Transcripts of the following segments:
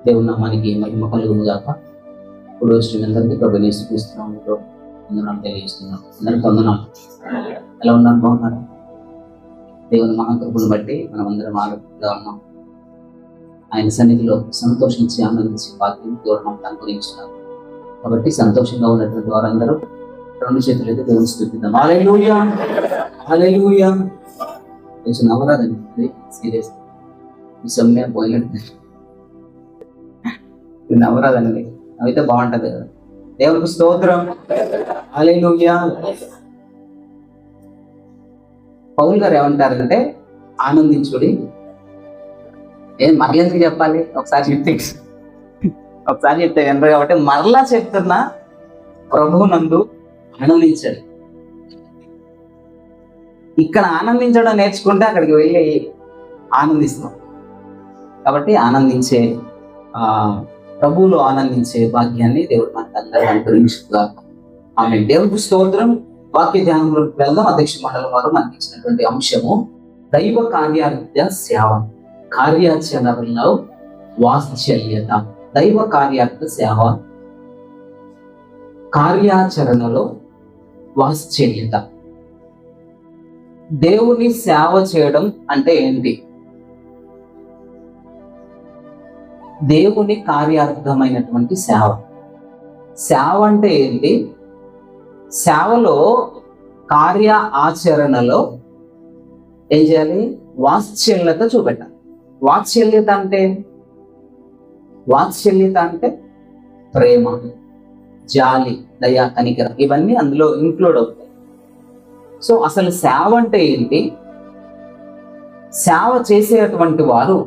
దేవుని నామానికి మహిమ కలుగును గాక. ఇప్పుడు శ్రీమందరికి ప్రభు యేసుక్రీస్తు వందనాలు తెలియజేస్తున్నాను. అందరికీ వందనాలు. ఎలా ఉన్నారు? బాగున్నారు? దేవుని మహాకృపను బట్టి మనం అందరం ఆరోగ్యంగా ఉన్నాం. ఆయన సన్నిధిలో సంతోషించి ఆనందించి వాక్యం దేవుడు మనకు అనుగ్రహించినారు. కాబట్టి సంతోషంగా ఉన్నటువంటి వారందరూ రెండు చేతులు అయితే దేవుని స్తుతిద్దాం. హల్లెలూయా, హల్లెలూయా. కొంచెం నవ్వరాదండి, సీరియస్ ఈ సమయం పోయినట్టు నవ్వరాదండి, అయితే బాగుంటది కదా. దేవునికి స్తోత్రం, హల్లెలూయా. పౌలు గారు ఏమంటారంటే ఆనందించుడి. మరలా ఎందుకు చెప్పాలి? ఒకసారి చెప్తే వినరు కాబట్టి మరలా చెప్తున్నా, ప్రభువు నందు ఆనందించండి. ఇక్కడ ఆనందించడం నేర్చుకుంటే అక్కడికి వెళ్ళి ఆనందిస్తాం. కాబట్టి ఆనందించే ప్రభువులో ఆనందించే భాగ్యాన్ని దేవుడు మనకు అందరూ అనుగ్రహించుగా. ఆమె దేవుడికి స్తోత్రం. వాక్య ధ్యానంలోకి వెళ్దాం. అధ్యక్ష మండలి వారు మనకి ఇచ్చినటువంటి అంశము దైవ కార్యార్థ సేవ, కార్యాచరణలో వాత్సల్యత. దైవ కార్యార్థ సేవ, కార్యాచరణలో వాత్సల్యత. దేవుని సేవ చేయడం అంటే ఏంటి? దేవుని కార్యార్థమైనటువంటి సేవ. సేవ అంటే ఏంటి? సేవలో కార్య ఆచరణలో ఏం చేయాలి? వాత్సల్యత చూపెట్టాలి. వాత్సల్యత అంటే ప్రేమ, జాలి, దయ, కనికరం, ఇవన్నీ అందులో ఇంక్లూడ్ అవుతాయి. సో అసలు సేవ అంటే ఏంటి? సేవ చేసేటువంటి వారు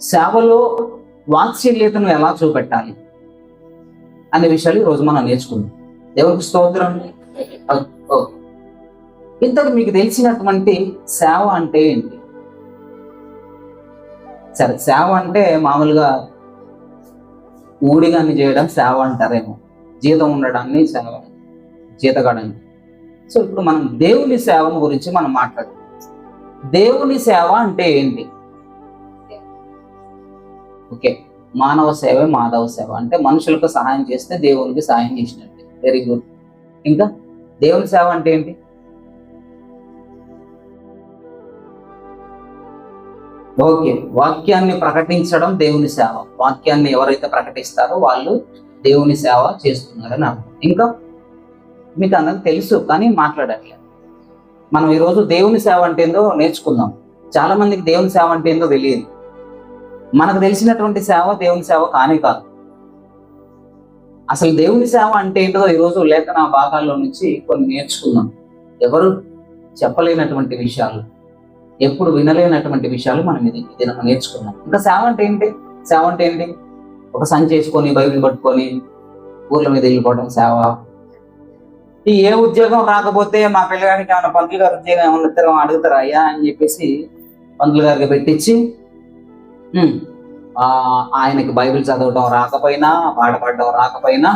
సేవలో వాత్సల్యతను ఎలా చూపెట్టాలి అనే విషయాలు ఈరోజు మనం నేర్చుకుందాం. దేవునికి స్తోత్రం. ఇంతకు మీకు తెలిసినటువంటి సేవ అంటే ఏంటి? సరే, సేవ అంటే మామూలుగా ఊడిగాన్ని చేయడం సేవ అంటారేమో, జీతం ఉండడాన్ని సేవ, జీతగాడని. సో ఇప్పుడు మనం దేవుని సేవను గురించి మనం మాట్లాడదాం. దేవుని సేవ అంటే ఏంటి? ఓకే, మానవ సేవే మాధవ సేవ. అంటే మనుషులకు సహాయం చేస్తే దేవునికి సహాయం చేసినట్టు. Very good. ఇంకా దేవుని సేవ అంటే ఏంటి? ఓకే, వాక్యాన్ని ప్రకటించడం దేవుని సేవ. వాక్యాన్ని ఎవరైతే ప్రకటిస్తారో వాళ్ళు దేవుని సేవ చేస్తున్నారని అర్థం. ఇంకా మీకు అందరికి తెలుసు కానీ మాట్లాడట్లేదు. మనం ఈరోజు దేవుని సేవ అంటే ఏందో నేర్చుకుందాం. చాలా మందికి దేవుని సేవ అంటే ఏందో తెలియదు. మనకు తెలిసినటువంటి సేవ దేవుని సేవ కానే కాదు. అసలు దేవుని సేవ అంటే ఏంటో ఈరోజు లేఖన భాగాల్లో నుంచి కొన్ని నేర్చుకుందాం. ఎవరు చెప్పలేనటువంటి విషయాలు, ఎప్పుడు వినలేనటువంటి విషయాలు మనం ఇది నేర్చుకున్నాం. ఇంకా సేవ అంటే ఏంటి? సేవ అంటే ఏంటి? ఒక సంచి చేసుకొని బైబిల్ పట్టుకొని ఊర్ల మీద వెళ్ళిపోవడం సేవ. ఈ ఏ ఉద్యోగం రాకపోతే మా పిల్లగానికి ఏమైనా పంతులు గారి ఉద్యోగం ఏమన్నా అడుగుతారా అయ్యా అని చెప్పేసి పంతులు గారికి పెట్టించి ఆయనకి బైబిల్ చదవడం రాకపోయినా, పాట పాడడం రాకపోయినా,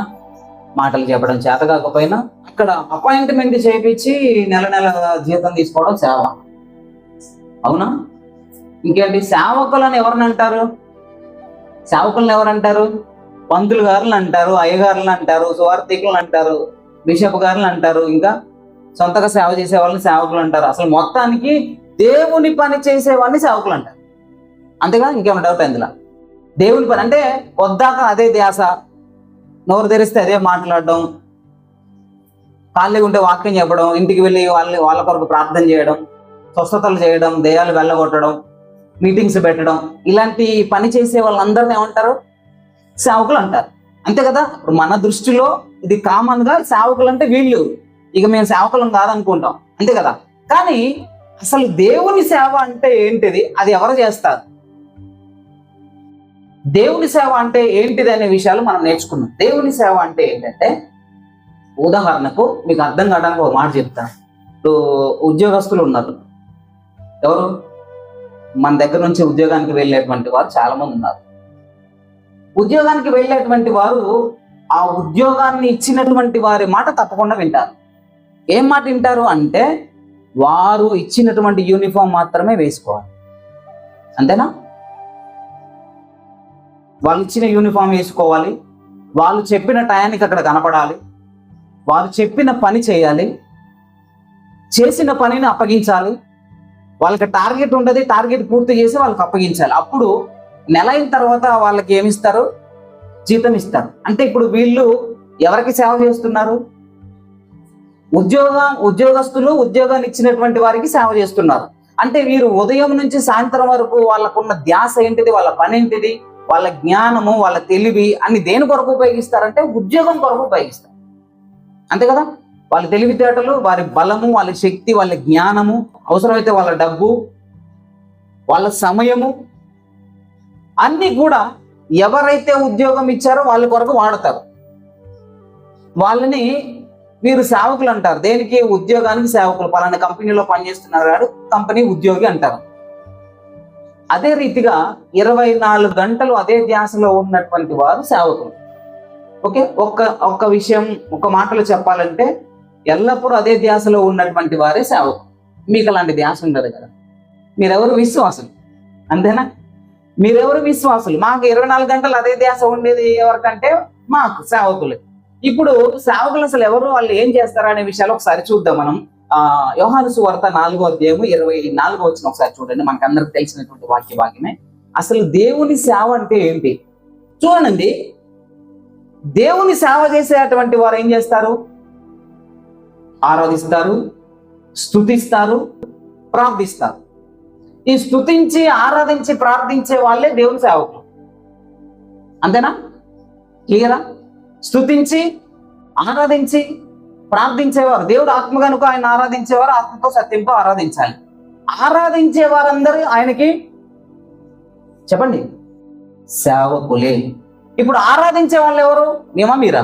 మాటలు చెప్పడం చేత కాకపోయినా అక్కడ అపాయింట్మెంట్ చేయించి నెల జీతం తీసుకోవడం సేవ. అవునా? ఇంకేంటి? సేవకులను ఎవరినంటారు? సేవకులను ఎవరంటారు? పంతులు గారులు అంటారు, అయ్యగారులు అంటారు, సువార్థికులు అంటారు, బిషప్ గారులు అంటారు, ఇంకా సొంతగా సేవ చేసే వాళ్ళని సేవకులు అంటారు. అసలు మొత్తానికి దేవుని పని చేసే వాళ్ళని సేవకులు అంటారు. అంతేగా, ఇంకేమైనా డౌట్ ఇందులో? దేవుని పని అంటే వద్దాక అదే ధ్యాస, నోరు తెరిస్తే అదే మాట్లాడడం, ఖాళీగా ఉంటే వాక్యం చెప్పడం, ఇంటికి వెళ్ళి వాళ్ళ కొరకు ప్రార్థన చేయడం, స్వస్థతలు చేయడం, దెయ్యాలు వెళ్ళగొట్టడం, మీటింగ్స్ పెట్టడం, ఇలాంటి పని చేసే వాళ్ళందరినీ ఏమంటారు? సేవకులు అంటారు. అంతే కదా? ఇప్పుడు మన దృష్టిలో ఇది కామన్ గా సేవకులు అంటే వీళ్ళు, ఇక మేము సేవకులం కాదనుకుంటాం. అంతే కదా? కానీ అసలు దేవుని సేవ అంటే ఏంటిది? అది ఎవరు చేస్తారు? దేవుని సేవ అంటే ఏంటిది అనే విషయాలు మనం నేర్చుకున్నాం. దేవుని సేవ అంటే ఏంటంటే, ఉదాహరణకు మీకు అర్థం కావడానికి ఒక మాట చెప్తాను. ఇప్పుడు ఉద్యోగస్తులు ఉన్నారు. ఎవరు? మన దగ్గర నుంచి ఉద్యోగానికి వెళ్ళేటువంటి వారు చాలా మంది ఉన్నారు. ఉద్యోగానికి వెళ్ళేటువంటి వారు ఆ ఉద్యోగాన్ని ఇచ్చినటువంటి వారి మాట తప్పకుండా వింటారు. ఏం మాట వింటారు అంటే, వారు ఇచ్చినటువంటి యూనిఫామ్ మాత్రమే వేసుకోవాలి. అంతేనా? వాళ్ళు ఇచ్చిన యూనిఫామ్ వేసుకోవాలి, వాళ్ళు చెప్పిన టయానికి అక్కడ కనపడాలి, వాళ్ళు చెప్పిన పని చేయాలి, చేసిన పనిని అప్పగించాలి, వాళ్ళకి టార్గెట్ ఉంటుంది, టార్గెట్ పూర్తి చేసి వాళ్ళకి అప్పగించాలి. అప్పుడు నెల అయిన తర్వాత వాళ్ళకి ఏమిస్తారు? జీతం ఇస్తారు. అంటే ఇప్పుడు వీళ్ళు ఎవరికి సేవ చేస్తున్నారు? ఉద్యోగస్తులు ఉద్యోగాన్ని ఇచ్చినటువంటి వారికి సేవ చేస్తున్నారు. అంటే వీరు ఉదయం నుంచి సాయంత్రం వరకు వాళ్ళకున్న ధ్యాస ఏంటిది? వాళ్ళ పని ఏంటిది? వాళ్ళ జ్ఞానము, వాళ్ళ తెలివి అన్ని దేని కొరకు ఉపయోగిస్తారంటే ఉద్యోగం కొరకు ఉపయోగిస్తారు. అంతే కదా? వాళ్ళ తెలివితేటలు, వారి బలము, వాళ్ళ శక్తి, వాళ్ళ జ్ఞానము, అవసరమైతే వాళ్ళ డబ్బు, వాళ్ళ సమయము అన్ని కూడా ఎవరైతే ఉద్యోగం ఇచ్చారో వాళ్ళ కొరకు వాడతారు. వాళ్ళని వీరు సేవకులు అంటారు. దేనికి? ఉద్యోగానికి సేవకులు. పలానా కంపెనీలో పనిచేస్తున్నారు కాదు, కంపెనీ ఉద్యోగి అంటారు. అదే రీతిగా 24 గంటలు అదే ధ్యాసలో ఉన్నటువంటి వారు సేవకులు. ఓకే, ఒక్క విషయం ఒక మాటలో చెప్పాలంటే ఎల్లప్పుడూ అదే ధ్యాసలో ఉన్నటువంటి వారే సేవకులు. మీకు అలాంటి ధ్యాస ఉండదు కదా. మీరెవరు? విశ్వాసులు. అంతేనా? మీరెవరు? విశ్వాసులు. మాకు 24 గంటలు అదే ధ్యాస ఉండేది ఎవరికంటే మాకు, సేవకులు. ఇప్పుడు సేవకులు అసలు ఎవరు, వాళ్ళు ఏం చేస్తారా అనే విషయాలు ఒకసారి చూద్దాం మనం. యోహాను సువార్త 4:24 ఒకసారి చూడండి. మనకు అందరికి తెలిసినటువంటి వాక్య భాగ్యమే. అసలు దేవుని సేవ అంటే ఏంటి చూడండి. దేవుని సేవ చేసేటువంటి వారు ఏం చేస్తారు? ఆరాధిస్తారు, స్తుతిస్తారు, ప్రార్థిస్తారు. ఈ స్తుతించి, ఆరాధించి, ప్రార్థించే వాళ్ళే దేవుని సేవకులు. అంతేనా? క్లియరా? స్తుతించి, ఆరాధించి, ప్రార్థించేవారు. దేవుడు ఆత్మ కనుక ఆయన ఆరాధించేవారు ఆత్మతో సత్యంతో ఆరాధించాలి. ఆరాధించే వారందరూ ఆయనకి చెప్పండి సేవకులే. ఇప్పుడు ఆరాధించే వాళ్ళు ఎవరు? మేమా మీరా?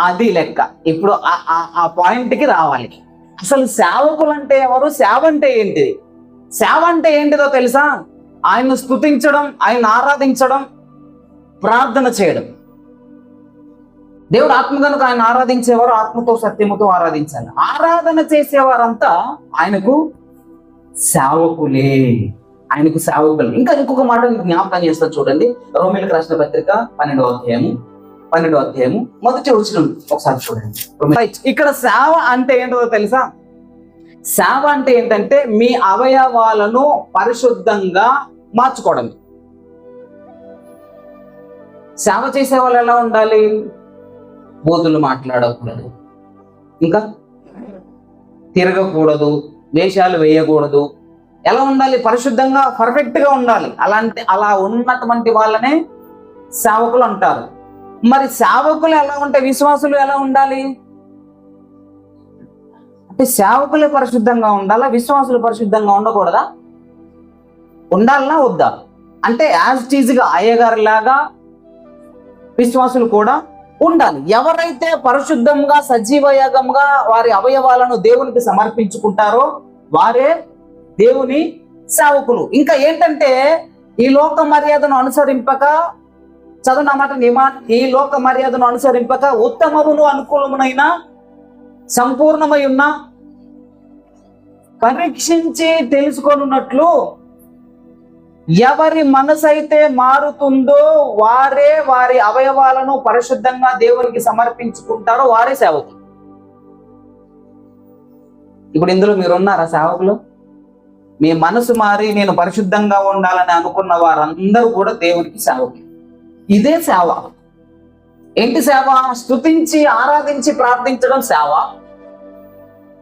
అది లెక్క. ఇప్పుడు ఆ పాయింట్కి రావాలి. అసలు సేవకులు అంటే ఎవరు? సేవ అంటే ఏంటిది? సేవ అంటే ఏంటిదో తెలుసా? ఆయన్ను స్తుతించడం, ఆయన ఆరాధించడం, ప్రార్థన చేయడం. దేవుడు ఆత్మ కనుక ఆయన ఆరాధించేవారు ఆత్మతో సత్యముతో ఆరాధించాలి. ఆరాధన చేసేవారంతా ఆయనకు సేవకులే, ఆయనకు సేవకులు. ఇంకా ఇంకొక మాట జ్ఞాపకం చేస్తా చూడండి. రోమీయులకు రాసిన పత్రిక 12వ అధ్యాయము మొదటి వచనం ఒకసారి చూడండి. ఇక్కడ సేవ అంటే ఏంటో తెలుసా? సేవ అంటే ఏంటంటే మీ అవయవాలను పరిశుద్ధంగా మార్చుకోవడం. సేవ చేసే వాళ్ళు ఎలా ఉండాలి? బూతులు మాట్లాడకూడదు, ఇంకా తిరగకూడదు, వేషాలు వేయకూడదు. ఎలా ఉండాలి? పరిశుద్ధంగా, పర్ఫెక్ట్ గా ఉండాలి. అలా ఉన్నటువంటి వాళ్ళనే సేవకులు అంటారు. మరి సేవకులు ఎలా ఉంటే విశ్వాసులు ఎలా ఉండాలి అంటే సేవకులే పరిశుద్ధంగా ఉండాలా? విశ్వాసులు పరిశుద్ధంగా ఉండకూడదా? ఉండాలనా వద్దా? అంటే యాజ్ టీజ్గా అయ్యగారి లాగా విశ్వాసులు కూడా ఉండాలి. ఎవరైతే పరిశుద్ధంగా సజీవయాగంగా వారి అవయవాలను దేవునికి సమర్పించుకుంటారో వారే దేవుని సేవకులు. ఇంకా ఏంటంటే ఈ లోక మర్యాదను అనుసరింపక, చదువునమాట ఈ లోక మర్యాదను అనుసరింపక ఉత్తమమును అనుకూలమునైన సంపూర్ణమై ఉన్న పరీక్షించి తెలుసుకొనున్నట్లు ఎవరి మనసు అయితే మారుతుందో వారే వారి అవయవాలను పరిశుద్ధంగా దేవునికి సమర్పించుకుంటారో వారే సేవకులు. ఇప్పుడు ఇందులో మీరున్నారా సేవకులు? మీ మనసు మారి నేను పరిశుద్ధంగా ఉండాలని అనుకున్న వారందరూ కూడా దేవునికి సేవకులు. ఇదే సేవ. ఏంటి సేవ? స్తుతించి, ఆరాధించి, ప్రార్థించడం సేవ.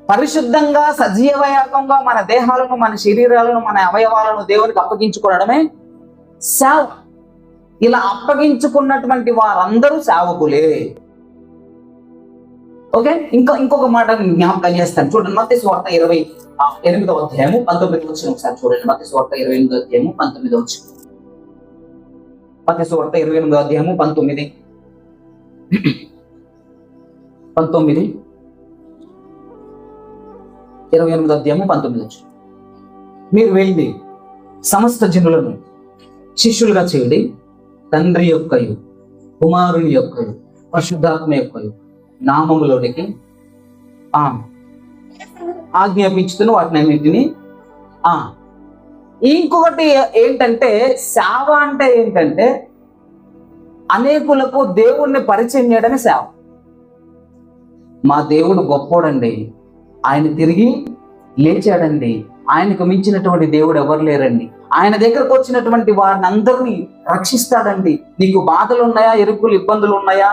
పరిశుద్ధంగా సజీవయాగంగా మన దేహాలను, మన శరీరాలను, మన అవయవాలను దేవునికి అప్పగించుకోవడమే సేవ. ఇలా అప్పగించుకున్నటువంటి వారందరూ సేవకులే. ఓకే, ఇంకొక మాట జ్ఞాపకం చేస్తాను చూడండి. మత్తయి సువార్త 28వ అధ్యాయము 19వ వచనం ఒకసారి చూడండి. మత్తయి సువార్త 28వ అధ్యాయము 19వ వచనం. మత్తయి సువార్త 28వ అధ్యాయము 19 28వ అధ్యాయము 19వ వచనం. మీరు వెళ్ళి సమస్త జనులను శిష్యులుగా చేయండి, తండ్రి యొక్కయు కుమారుని యొక్కయు పరిశుద్ధాత్మ యొక్కయు నామములోనికి ఆజ్ఞాపించుతున్న వాటిని అన్నింటినీ ఇంకొకటి ఏంటంటే, సేవ అంటే ఏంటంటే అనేకులకు దేవుణ్ణి పరిచయం చేయడమే సేవ. మా దేవుడు గొప్పోడండి, ఆయన తిరిగి లేచాడండి, ఆయనకు మించినటువంటి దేవుడు ఎవరు లేరండి, ఆయన దగ్గరకు వచ్చినటువంటి వారిని అందరినీ రక్షిస్తాడండి, నీకు బాధలు ఉన్నాయా, ఇరుకులు ఇబ్బందులు ఉన్నాయా,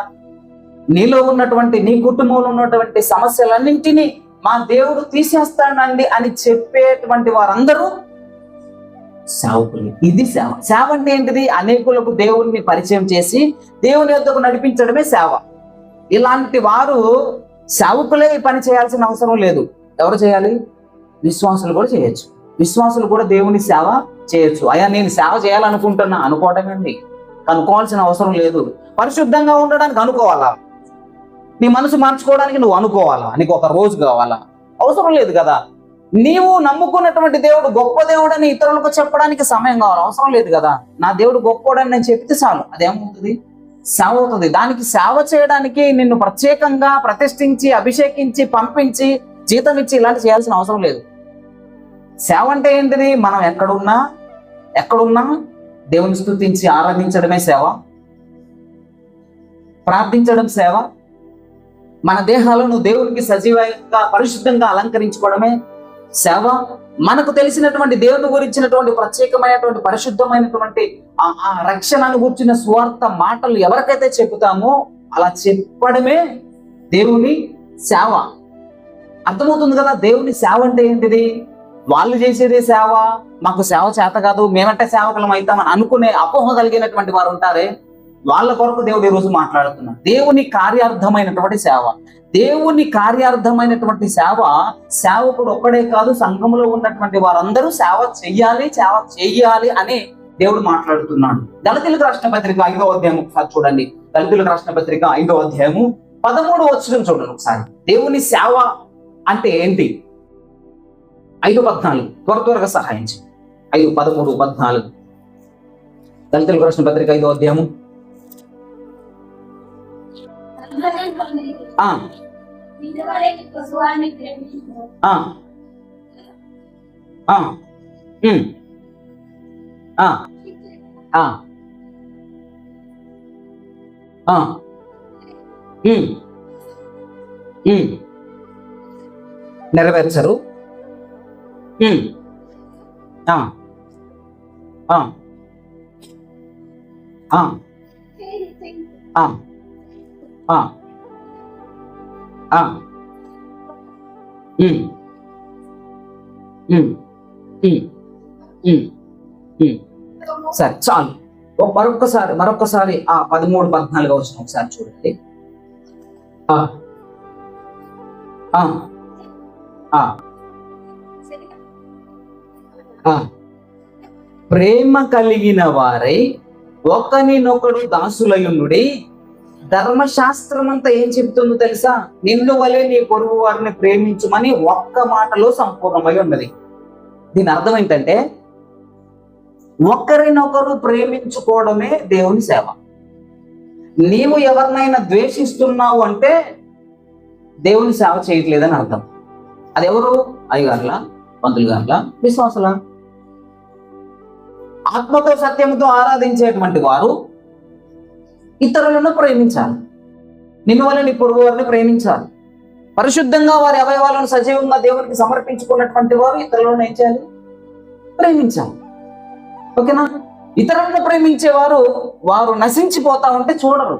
నీలో ఉన్నటువంటి నీ కుటుంబంలో ఉన్నటువంటి సమస్యలన్నింటినీ మా దేవుడు తీసేస్తాడండి అని చెప్పేటువంటి వారందరూ సేవకులు. ఇది సేవ. సేవ అంటే ఏంటిది? అనేకులకు దేవుణ్ణి పరిచయం చేసి దేవుని యొద్దకు నడిపించడమే సేవ. ఇలాంటి వారు సేవకులే ఈ పని చేయాల్సిన అవసరం లేదు. ఎవరు చేయాలి? విశ్వాసులు కూడా చేయొచ్చు. విశ్వాసులు కూడా దేవుని సేవ చేయొచ్చు. అయ్యా నేను సేవ చేయాలనుకుంటున్నా అనుకోవటమేండి, అనుకోవాల్సిన అవసరం లేదు. పరిశుద్ధంగా ఉండడానికి అనుకోవాలా? నీ మనసు మార్చుకోవడానికి నువ్వు అనుకోవాలా? నీకు ఒక రోజు కావాలా? అవసరం లేదు కదా. నీవు నమ్ముకున్నటువంటి దేవుడు గొప్ప దేవుడని ఇతరులకు చెప్పడానికి సమయం కావాలి, అవసరం లేదు కదా. నా దేవుడు గొప్పోడని నేను చెప్తే చాలు, అదేమవుతుంది? సేవ అవుతుంది. దానికి సేవ చేయడానికి నిన్ను ప్రత్యేకంగా ప్రతిష్ఠించి అభిషేకించి పంపించి జీతం ఇచ్చి ఇలాంటి చేయాల్సిన అవసరం లేదు. సేవ అంటే ఏంటిది? మనం ఎక్కడున్నా దేవుని స్తుతించి ఆరాధించడమే సేవ. ప్రార్థించడం సేవ. మన దేహాలను దేవునికి సజీవంగా పరిశుద్ధంగా అలంకరించుకోవడమే సేవ. మనకు తెలిసినటువంటి దేవుని గురించినటువంటి ప్రత్యేకమైనటువంటి పరిశుద్ధమైనటువంటి ఆ రక్షణను గురించిన స్వార్థ మాటలు ఎవరికైతే చెబుతామో అలా చెప్పడమే దేవుని సేవ. అర్థమవుతుంది కదా? దేవుని సేవ అంటే ఏంటిది? వాళ్ళు చేసేదే సేవ, మాకు సేవ చేత కాదు, మేమంటే సేవకులం అవుతామని అనుకునే అపోహ కలిగినటువంటి వారు ఉంటారే, వాళ్ళ కొరకు దేవుడు ఈరోజు మాట్లాడుతున్నాడు. దేవుని కార్యార్థమైనటువంటి సేవ. దేవుని కార్యార్థమైనటువంటి సేవ సేవకుడు ఒక్కడే కాదు, సంఘంలో ఉన్నటువంటి వారందరూ సేవ చెయ్యాలి అని దేవుడు మాట్లాడుతున్నాడు. దళితులకు రాసిన పత్రిక 5వ అధ్యాయం ఒకసారి చూడండి. దళితులకు రాసిన పత్రిక 5వ అధ్యాయము 13వ వచనం చూడండి ఒకసారి. దేవుని సేవ అంటే ఏంటి? 5:14 త్వరగా సహాయం చేయి. 5:13-14 దళితులకు రాసిన పత్రిక 5వ అధ్యాయము. నెరవేర్చరు. సరే చాలు. మరొకసారి ఆ 13-14 వచ్చిన ఒకసారి చూడండి. ప్రేమ కలిగిన వారై ఒకరినొకడు దాసులయుండుడి. ధర్మశాస్త్రం అంతా ఏం చెప్తుందో తెలుసా? నిన్ను వలె నీ పొరుగు వారిని ప్రేమించుమని ఒక్క మాటలో సంపూర్ణమై ఉన్నది. దీని అర్థం ఏంటంటే ఒకరినొకరు ప్రేమించుకోవడమే దేవుని సేవ. నీవు ఎవరినైనా ద్వేషిస్తున్నావు అంటే దేవుని సేవ చేయట్లేదని అర్థం. అది ఎవరు? అయ్యగారుల, పంతులు గారుల, విశ్వాసుల? ఆత్మతో సత్యముతో ఆరాధించేటువంటి వారు ఇతరులను ప్రేమించాలి. నిన్ను వల్ల నీ పొరుగు వారిని ప్రేమించాలి. పరిశుద్ధంగా వారి అవయవాలను సజీవంగా దేవునికి సమర్పించుకున్నటువంటి వారు ఇతరులను ఏం చేయాలి? ప్రేమించాలి. ఓకేనా? ఇతరులను ప్రేమించేవారు వారు నశించిపోతా ఉంటే చూడరు.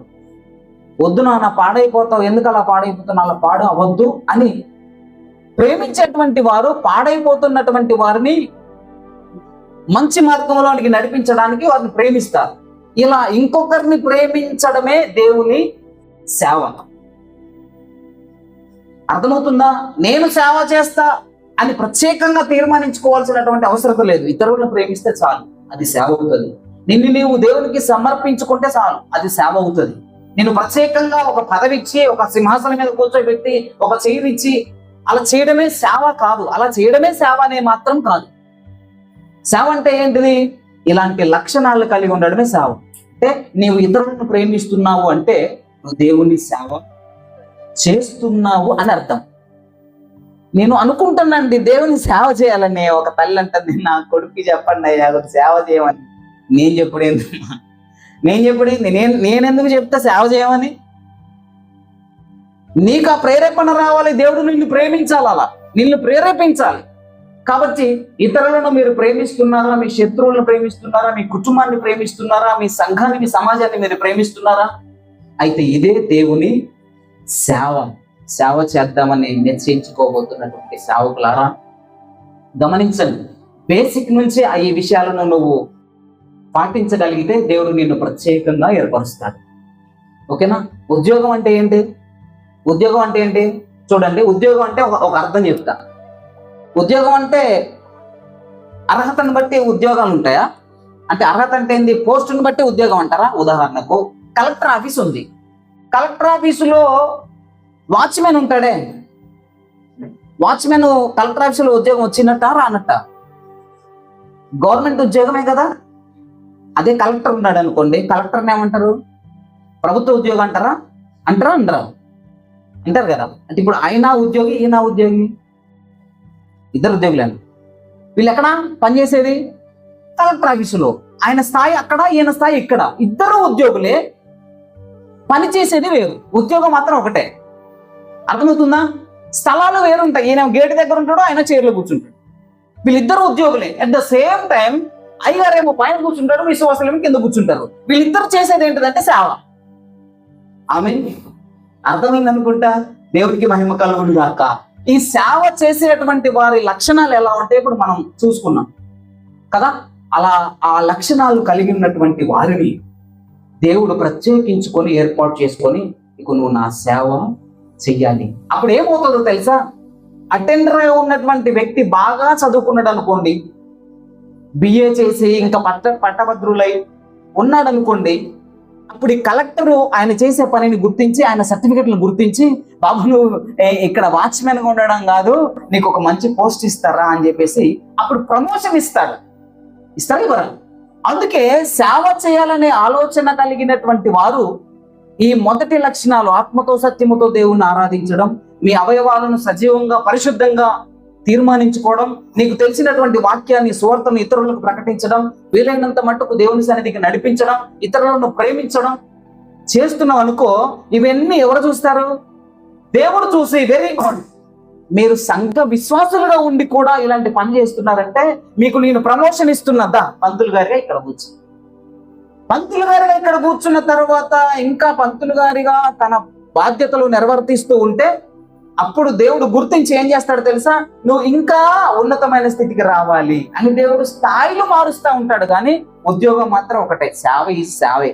వద్దు నాన్న పాడైపోతావు, ఎందుకు అలా పాడైపోతున్నా, అలా పాడు అవద్దు అని ప్రేమించేటువంటి వారు పాడైపోతున్నటువంటి వారిని మంచి మార్గంలోనికి నడిపించడానికి వారిని ప్రేమిస్తారు. ఇలా ఇంకొకరిని ప్రేమించడమే దేవుని సేవ. అర్థమవుతుందా? నేను సేవ చేస్తా అని ప్రత్యేకంగా తీర్మానించుకోవాల్సినటువంటి అవసరం లేదు. ఇతరులను ప్రేమిస్తే చాలు, అది సేవ అవుతుంది. నిన్ను నీవు దేవునికి సమర్పించుకుంటే చాలు, అది సేవ అవుతుంది. నేను ప్రత్యేకంగా ఒక పదవి ఇచ్చి, ఒక సింహాసనం మీద కూర్చోబెట్టి, ఒక చైర్ ఇచ్చి అలా చేయడమే సేవ కాదు. అలా చేయడమే సేవ అనే మాత్రం కాదు. సేవ అంటే ఏంటిది? ఇలాంటి లక్షణాలు కలిగి ఉండడమే సేవ. అంటే నీవు ఇతరులను ప్రేమిస్తున్నావు అంటే నువ్వు దేవుని సేవ చేస్తున్నావు అని అర్థం. నేను అనుకుంటున్నానండి దేవుని సేవ చేయాలని. ఒక తల్లి అంటుంది, నా కొడుక్కి చెప్పండి అయ్యా ఒక సేవ చేయమని. నేను చెప్పుడేంది నేనెందుకు చెప్తా సేవ చేయమని? నీకు ఆ ప్రేరేపణ రావాలి. దేవుడు నిన్ను ప్రేమించాలి, అలా నిన్ను ప్రేరేపించాలి. కాబట్టి ఇతరులను మీరు ప్రేమిస్తున్నారా? మీ శత్రువులను ప్రేమిస్తున్నారా? మీ కుటుంబాన్ని ప్రేమిస్తున్నారా? మీ సంఘాన్ని, మీ సమాజాన్ని మీరు ప్రేమిస్తున్నారా? అయితే ఇదే దేవుని సేవ చేద్దామని నిశ్చయించుకోబోతున్నటువంటి సేవకులారా, గమనించండి. బేసిక్ నుంచి ఈ విషయాలను నువ్వు పాటించగలిగితే దేవుడు నిన్ను ప్రత్యేకంగా ఏర్పరుస్తాడు. ఓకేనా? ఉద్యోగం అంటే ఏంటి? చూడండి, ఉద్యోగం అంటే ఒక అర్థం చెప్తా. ఉద్యోగం అంటే అర్హతను బట్టి ఉద్యోగాలు ఉంటాయా? అంటే అర్హత అంటే ఏంది? పోస్టును బట్టి ఉద్యోగం అంటారా? ఉదాహరణకు కలెక్టర్ ఆఫీస్ ఉంది. కలెక్టర్ ఆఫీసులో వాచ్మెన్ ఉంటాడే. వాచ్మెన్ కలెక్టర్ ఆఫీసులో ఉద్యోగం వచ్చినట్ట రానట్ట? గవర్నమెంట్ ఉద్యోగమే కదా. అదే కలెక్టర్ ఉన్నాడు అనుకోండి, కలెక్టర్ని ఏమంటారు? ప్రభుత్వ ఉద్యోగం అంటారా? అంటారు కదా. అంటే ఇప్పుడు ఆయన ఉద్యోగి, ఈయన ఉద్యోగి, ఇద్దరు ఉద్యోగులను. వీళ్ళు ఎక్కడ పనిచేసేది? కలెక్టర్ ఆఫీసులో. ఆయన స్థాయి అక్కడ, ఈయన స్థాయి ఇక్కడ. ఇద్దరు ఉద్యోగులే, పని చేసేది వేరు, ఉద్యోగం మాత్రం ఒకటే. అర్థమవుతుందా? స్థలాలు వేరుంటాయి. ఈయన గేటు దగ్గర ఉంటాడు, ఆయన చైర్లో కూర్చుంటాడు. వీళ్ళిద్దరు ఉద్యోగులే. అట్ ద సేమ్ టైం అయ్యగారేమో పైన కూర్చుంటారు, విశ్వాసులేమో కింద కూర్చుంటారు. వీళ్ళిద్దరు చేసేది ఏంటిదంటే సేవ. ఆమె అర్థమైంది అనుకుంటా. దేవుడికి మహిమ కలుగును గాక. ఈ సేవ చేసేటువంటి వారి లక్షణాలు ఎలా ఉంటాయి ఇప్పుడు మనం చూసుకున్నాం కదా. అలా ఆ లక్షణాలు కలిగి ఉన్నటువంటి వారిని దేవుడు ప్రత్యేకించుకొని ఏర్పాటు చేసుకొని, ఇక నువ్వు నా సేవ చెయ్యాలి. అప్పుడు ఏమవుతుందో తెలుసా? అటెండర్ ఉన్నటువంటి వ్యక్తి బాగా చదువుకున్నాడు అనుకోండి, బిఏ చేసి ఇంకా పట్టభద్రులై ఉన్నాడు అనుకోండి, అప్పుడు ఈ కలెక్టరు ఆయన చేసే పనిని గుర్తించి, ఆయన సర్టిఫికెట్లను గుర్తించి, బాబు నువ్వు ఇక్కడ వాచ్మెన్ గా ఉండడం కాదు, నీకు ఒక మంచి పోస్ట్ ఇస్తారా అని చెప్పేసి అప్పుడు ప్రమోషన్ ఇస్తాడు ఇవ్వరా? అందుకే సేవ చేయాలనే ఆలోచన కలిగినటువంటి వారు ఈ మొదటి లక్షణాలు, ఆత్మతో సత్యముతో దేవుణ్ణి ఆరాధించడం, మీ అవయవాలను సజీవంగా పరిశుద్ధంగా తీర్మానించుకోవడం, నీకు తెలిసినటువంటి వాక్యాన్ని, సువార్తను ఇతరులకు ప్రకటించడం, వీలైనంత మట్టుకు దేవుని సన్నిధికి నడిపించడం, ఇతరులను ప్రేమించడం చేస్తున్నాం అనుకో, ఇవన్నీ ఎవరు చూస్తారు? దేవుడు చూసి వెరీ గుడ్, మీరు సంఘ విశ్వాసులుగా ఉండి కూడా ఇలాంటి పని చేస్తున్నారంటే మీకు నేను ప్రమోషన్ ఇస్తున్నదా? పంతులు గారిగా ఇక్కడ కూర్చున్న తర్వాత ఇంకా పంతులు గారిగా తన బాధ్యతలు నిర్వర్తిస్తూ ఉంటే అప్పుడు దేవుడు గుర్తించి ఏం చేస్తాడు తెలుసా? నువ్వు ఇంకా ఉన్నతమైన స్థితికి రావాలి అని దేవుడు స్థాయిలు మారుస్తూ ఉంటాడు. కానీ ఉద్యోగం మాత్రం ఒకటే, సేవ ఈ సేవే.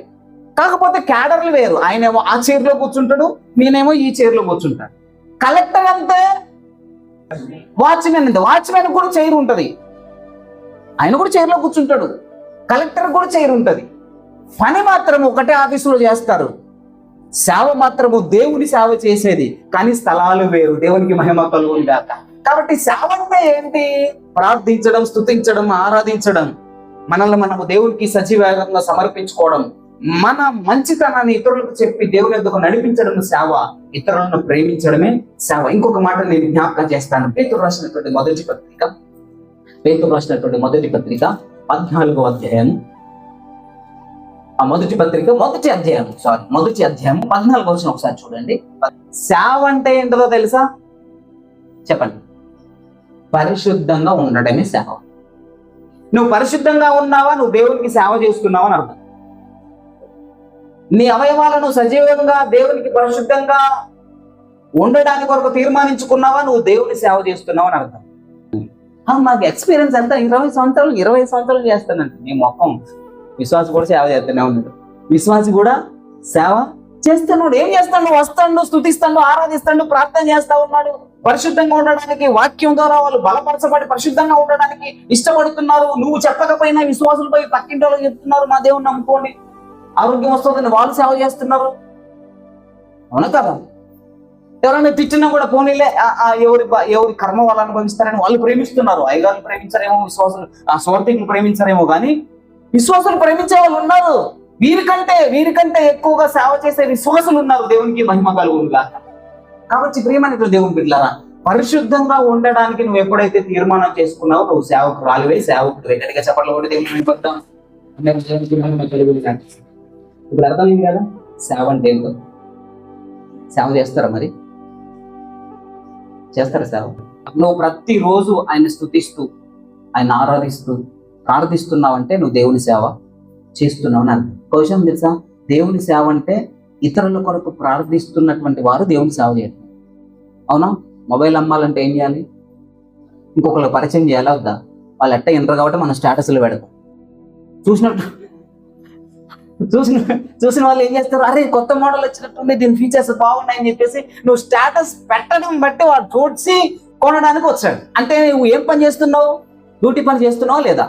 కాకపోతే క్యాడర్లు వేరు. ఆయనేమో ఆ చైర్లో కూర్చుంటాడు, నేనేమో ఈ చైర్లో కూర్చుంటాడు. కలెక్టర్ అంతే, వాచ్మెన్ అంతే. వాచ్మెన్ కూడా చైర్ ఉంటది, ఆయన కూడా చైర్లో కూర్చుంటాడు. కలెక్టర్ కూడా చైర్ ఉంటది. పని మాత్రం ఒకటే ఆఫీసులో చేస్తారు, సేవ మాత్రము దేవుని సేవ చేసేది. కానీ స్థలాలు వేరు. దేవునికి మహిమ కలుగును గాక. కాబట్టి సేవ అంటే ఏంటి? ప్రార్థించడం, స్తుతించడం, ఆరాధించడం, మనల్ని మనము దేవునికి సజీవంగా సమర్పించుకోవడం, మన మంచితనాన్ని ఇతరులకు చెప్పి దేవుని యొద్దకు నడిపించడం సేవ. ఇతరులను ప్రేమించడమే సేవ. ఇంకొక మాట నేను జ్ఞాపకం చేస్తాను. పేతురు రాసినటువంటి మొదటి పత్రిక 14వ అధ్యాయం, మొదటి అధ్యాయం 14వ వచనం ఒకసారి చూడండి. సేవ అంటే ఏంటో తెలుసా? చెప్పండి. పరిశుద్ధంగా ఉండడమే సేవ. నువ్వు పరిశుద్ధంగా ఉన్నావా, నువ్వు దేవునికి సేవ చేస్తున్నావా అని అర్థం. నీ అవయవాలను సజీవంగా దేవునికి పరిశుద్ధంగా ఉండడానికి కొరకు తీర్మానించుకున్నావా, నువ్వు దేవుని సేవ చేస్తున్నావు అని అర్థం. నాకు ఎక్స్పీరియన్స్ అంతా 20 సంవత్సరాలు చేస్తానండి. నీ మొత్తం విశ్వాసి కూడా సేవ చేస్తూనే ఉన్నాడు. విశ్వాసి కూడా సేవ చేస్తున్నాడు. ఏం చేస్తాడు? వస్తాడు, స్తుతిస్తాడు, ఆరాధిస్తాడు, ప్రార్థన చేస్తా ఉన్నాడు. పరిశుద్ధంగా ఉండడానికి వాక్యం ద్వారా వాళ్ళు బలపరచబడి పరిశుద్ధంగా ఉండడానికి ఇష్టపడుతున్నారు. నువ్వు చెప్పకపోయినా విశ్వాసులపై పక్కింటి వాళ్ళు చెప్తున్నారు, మా దేవుని నమ్ముకోండి, ఆరోగ్యం వస్తుందని వాళ్ళు సేవ చేస్తున్నారు. అవునా కదా? ఎవరైనా తిట్టినా కూడా పోనీలే, ఎవరి కర్మ వాళ్ళు అనుభవిస్తారని వాళ్ళు ప్రేమిస్తున్నారు. అయ్యగారులు ప్రేమించారేమో, విశ్వాసులు స్వార్థికులు ప్రేమించారేమో, కానీ విశ్వాసులు ప్రేమించే వాళ్ళు ఉన్నారు. వీరికంటే ఎక్కువగా సేవ చేసే విశ్వాసులు ఉన్నారు. దేవునికి మహిమ కలుగును గాక. కాబట్టి ప్రియమైన దేవుని బిడ్డలారా, పరిశుద్ధంగా ఉండడానికి నువ్వు ఎప్పుడైతే తీర్మానం చేసుకున్నావో నువ్వు సేవకురాలివే, సేవకుడివే. గట్టిగా చెప్పట్లు కూడా దేవుని పడతాం. ఇప్పుడు అర్థమైంది కదా సేవ అంటే ఏంటో. సేవ చేస్తారా? మరి చేస్తారా సేవ? నువ్వు ప్రతిరోజు ఆయన స్తుతిస్తూ, ఆయన ఆరాధిస్తూ, ప్రార్థిస్తున్నావంటే నువ్వు దేవుని సేవ చేస్తున్నావు అని అర్థం. విషయం తెలుసా, దేవుని సేవ అంటే ఇతరుల కొరకు ప్రార్థిస్తున్నటువంటి వారు దేవుని సేవ చేయడం. అవునా? మొబైల్ అమ్మాలంటే ఏం చేయాలి? ఇంకొకరికి పరిచయం చేయాలా వద్దా? వాళ్ళు ఎట్ట ఎంటర్ కాబట్టి మనం స్టేటస్లు పెడతాం. చూసిన వాళ్ళు ఏం చేస్తారు, అరే కొత్త మోడల్ వచ్చినట్టుండే, దీని ఫీచర్స్ బాగున్నాయని చెప్పేసి నువ్వు స్టేటస్ పెట్టడం బట్టి వాడు చూసి కొనడానికి వచ్చాడు. అంటే నువ్వు ఏం పని చేస్తున్నావు? డ్యూటీ పని చేస్తున్నావా లేదా?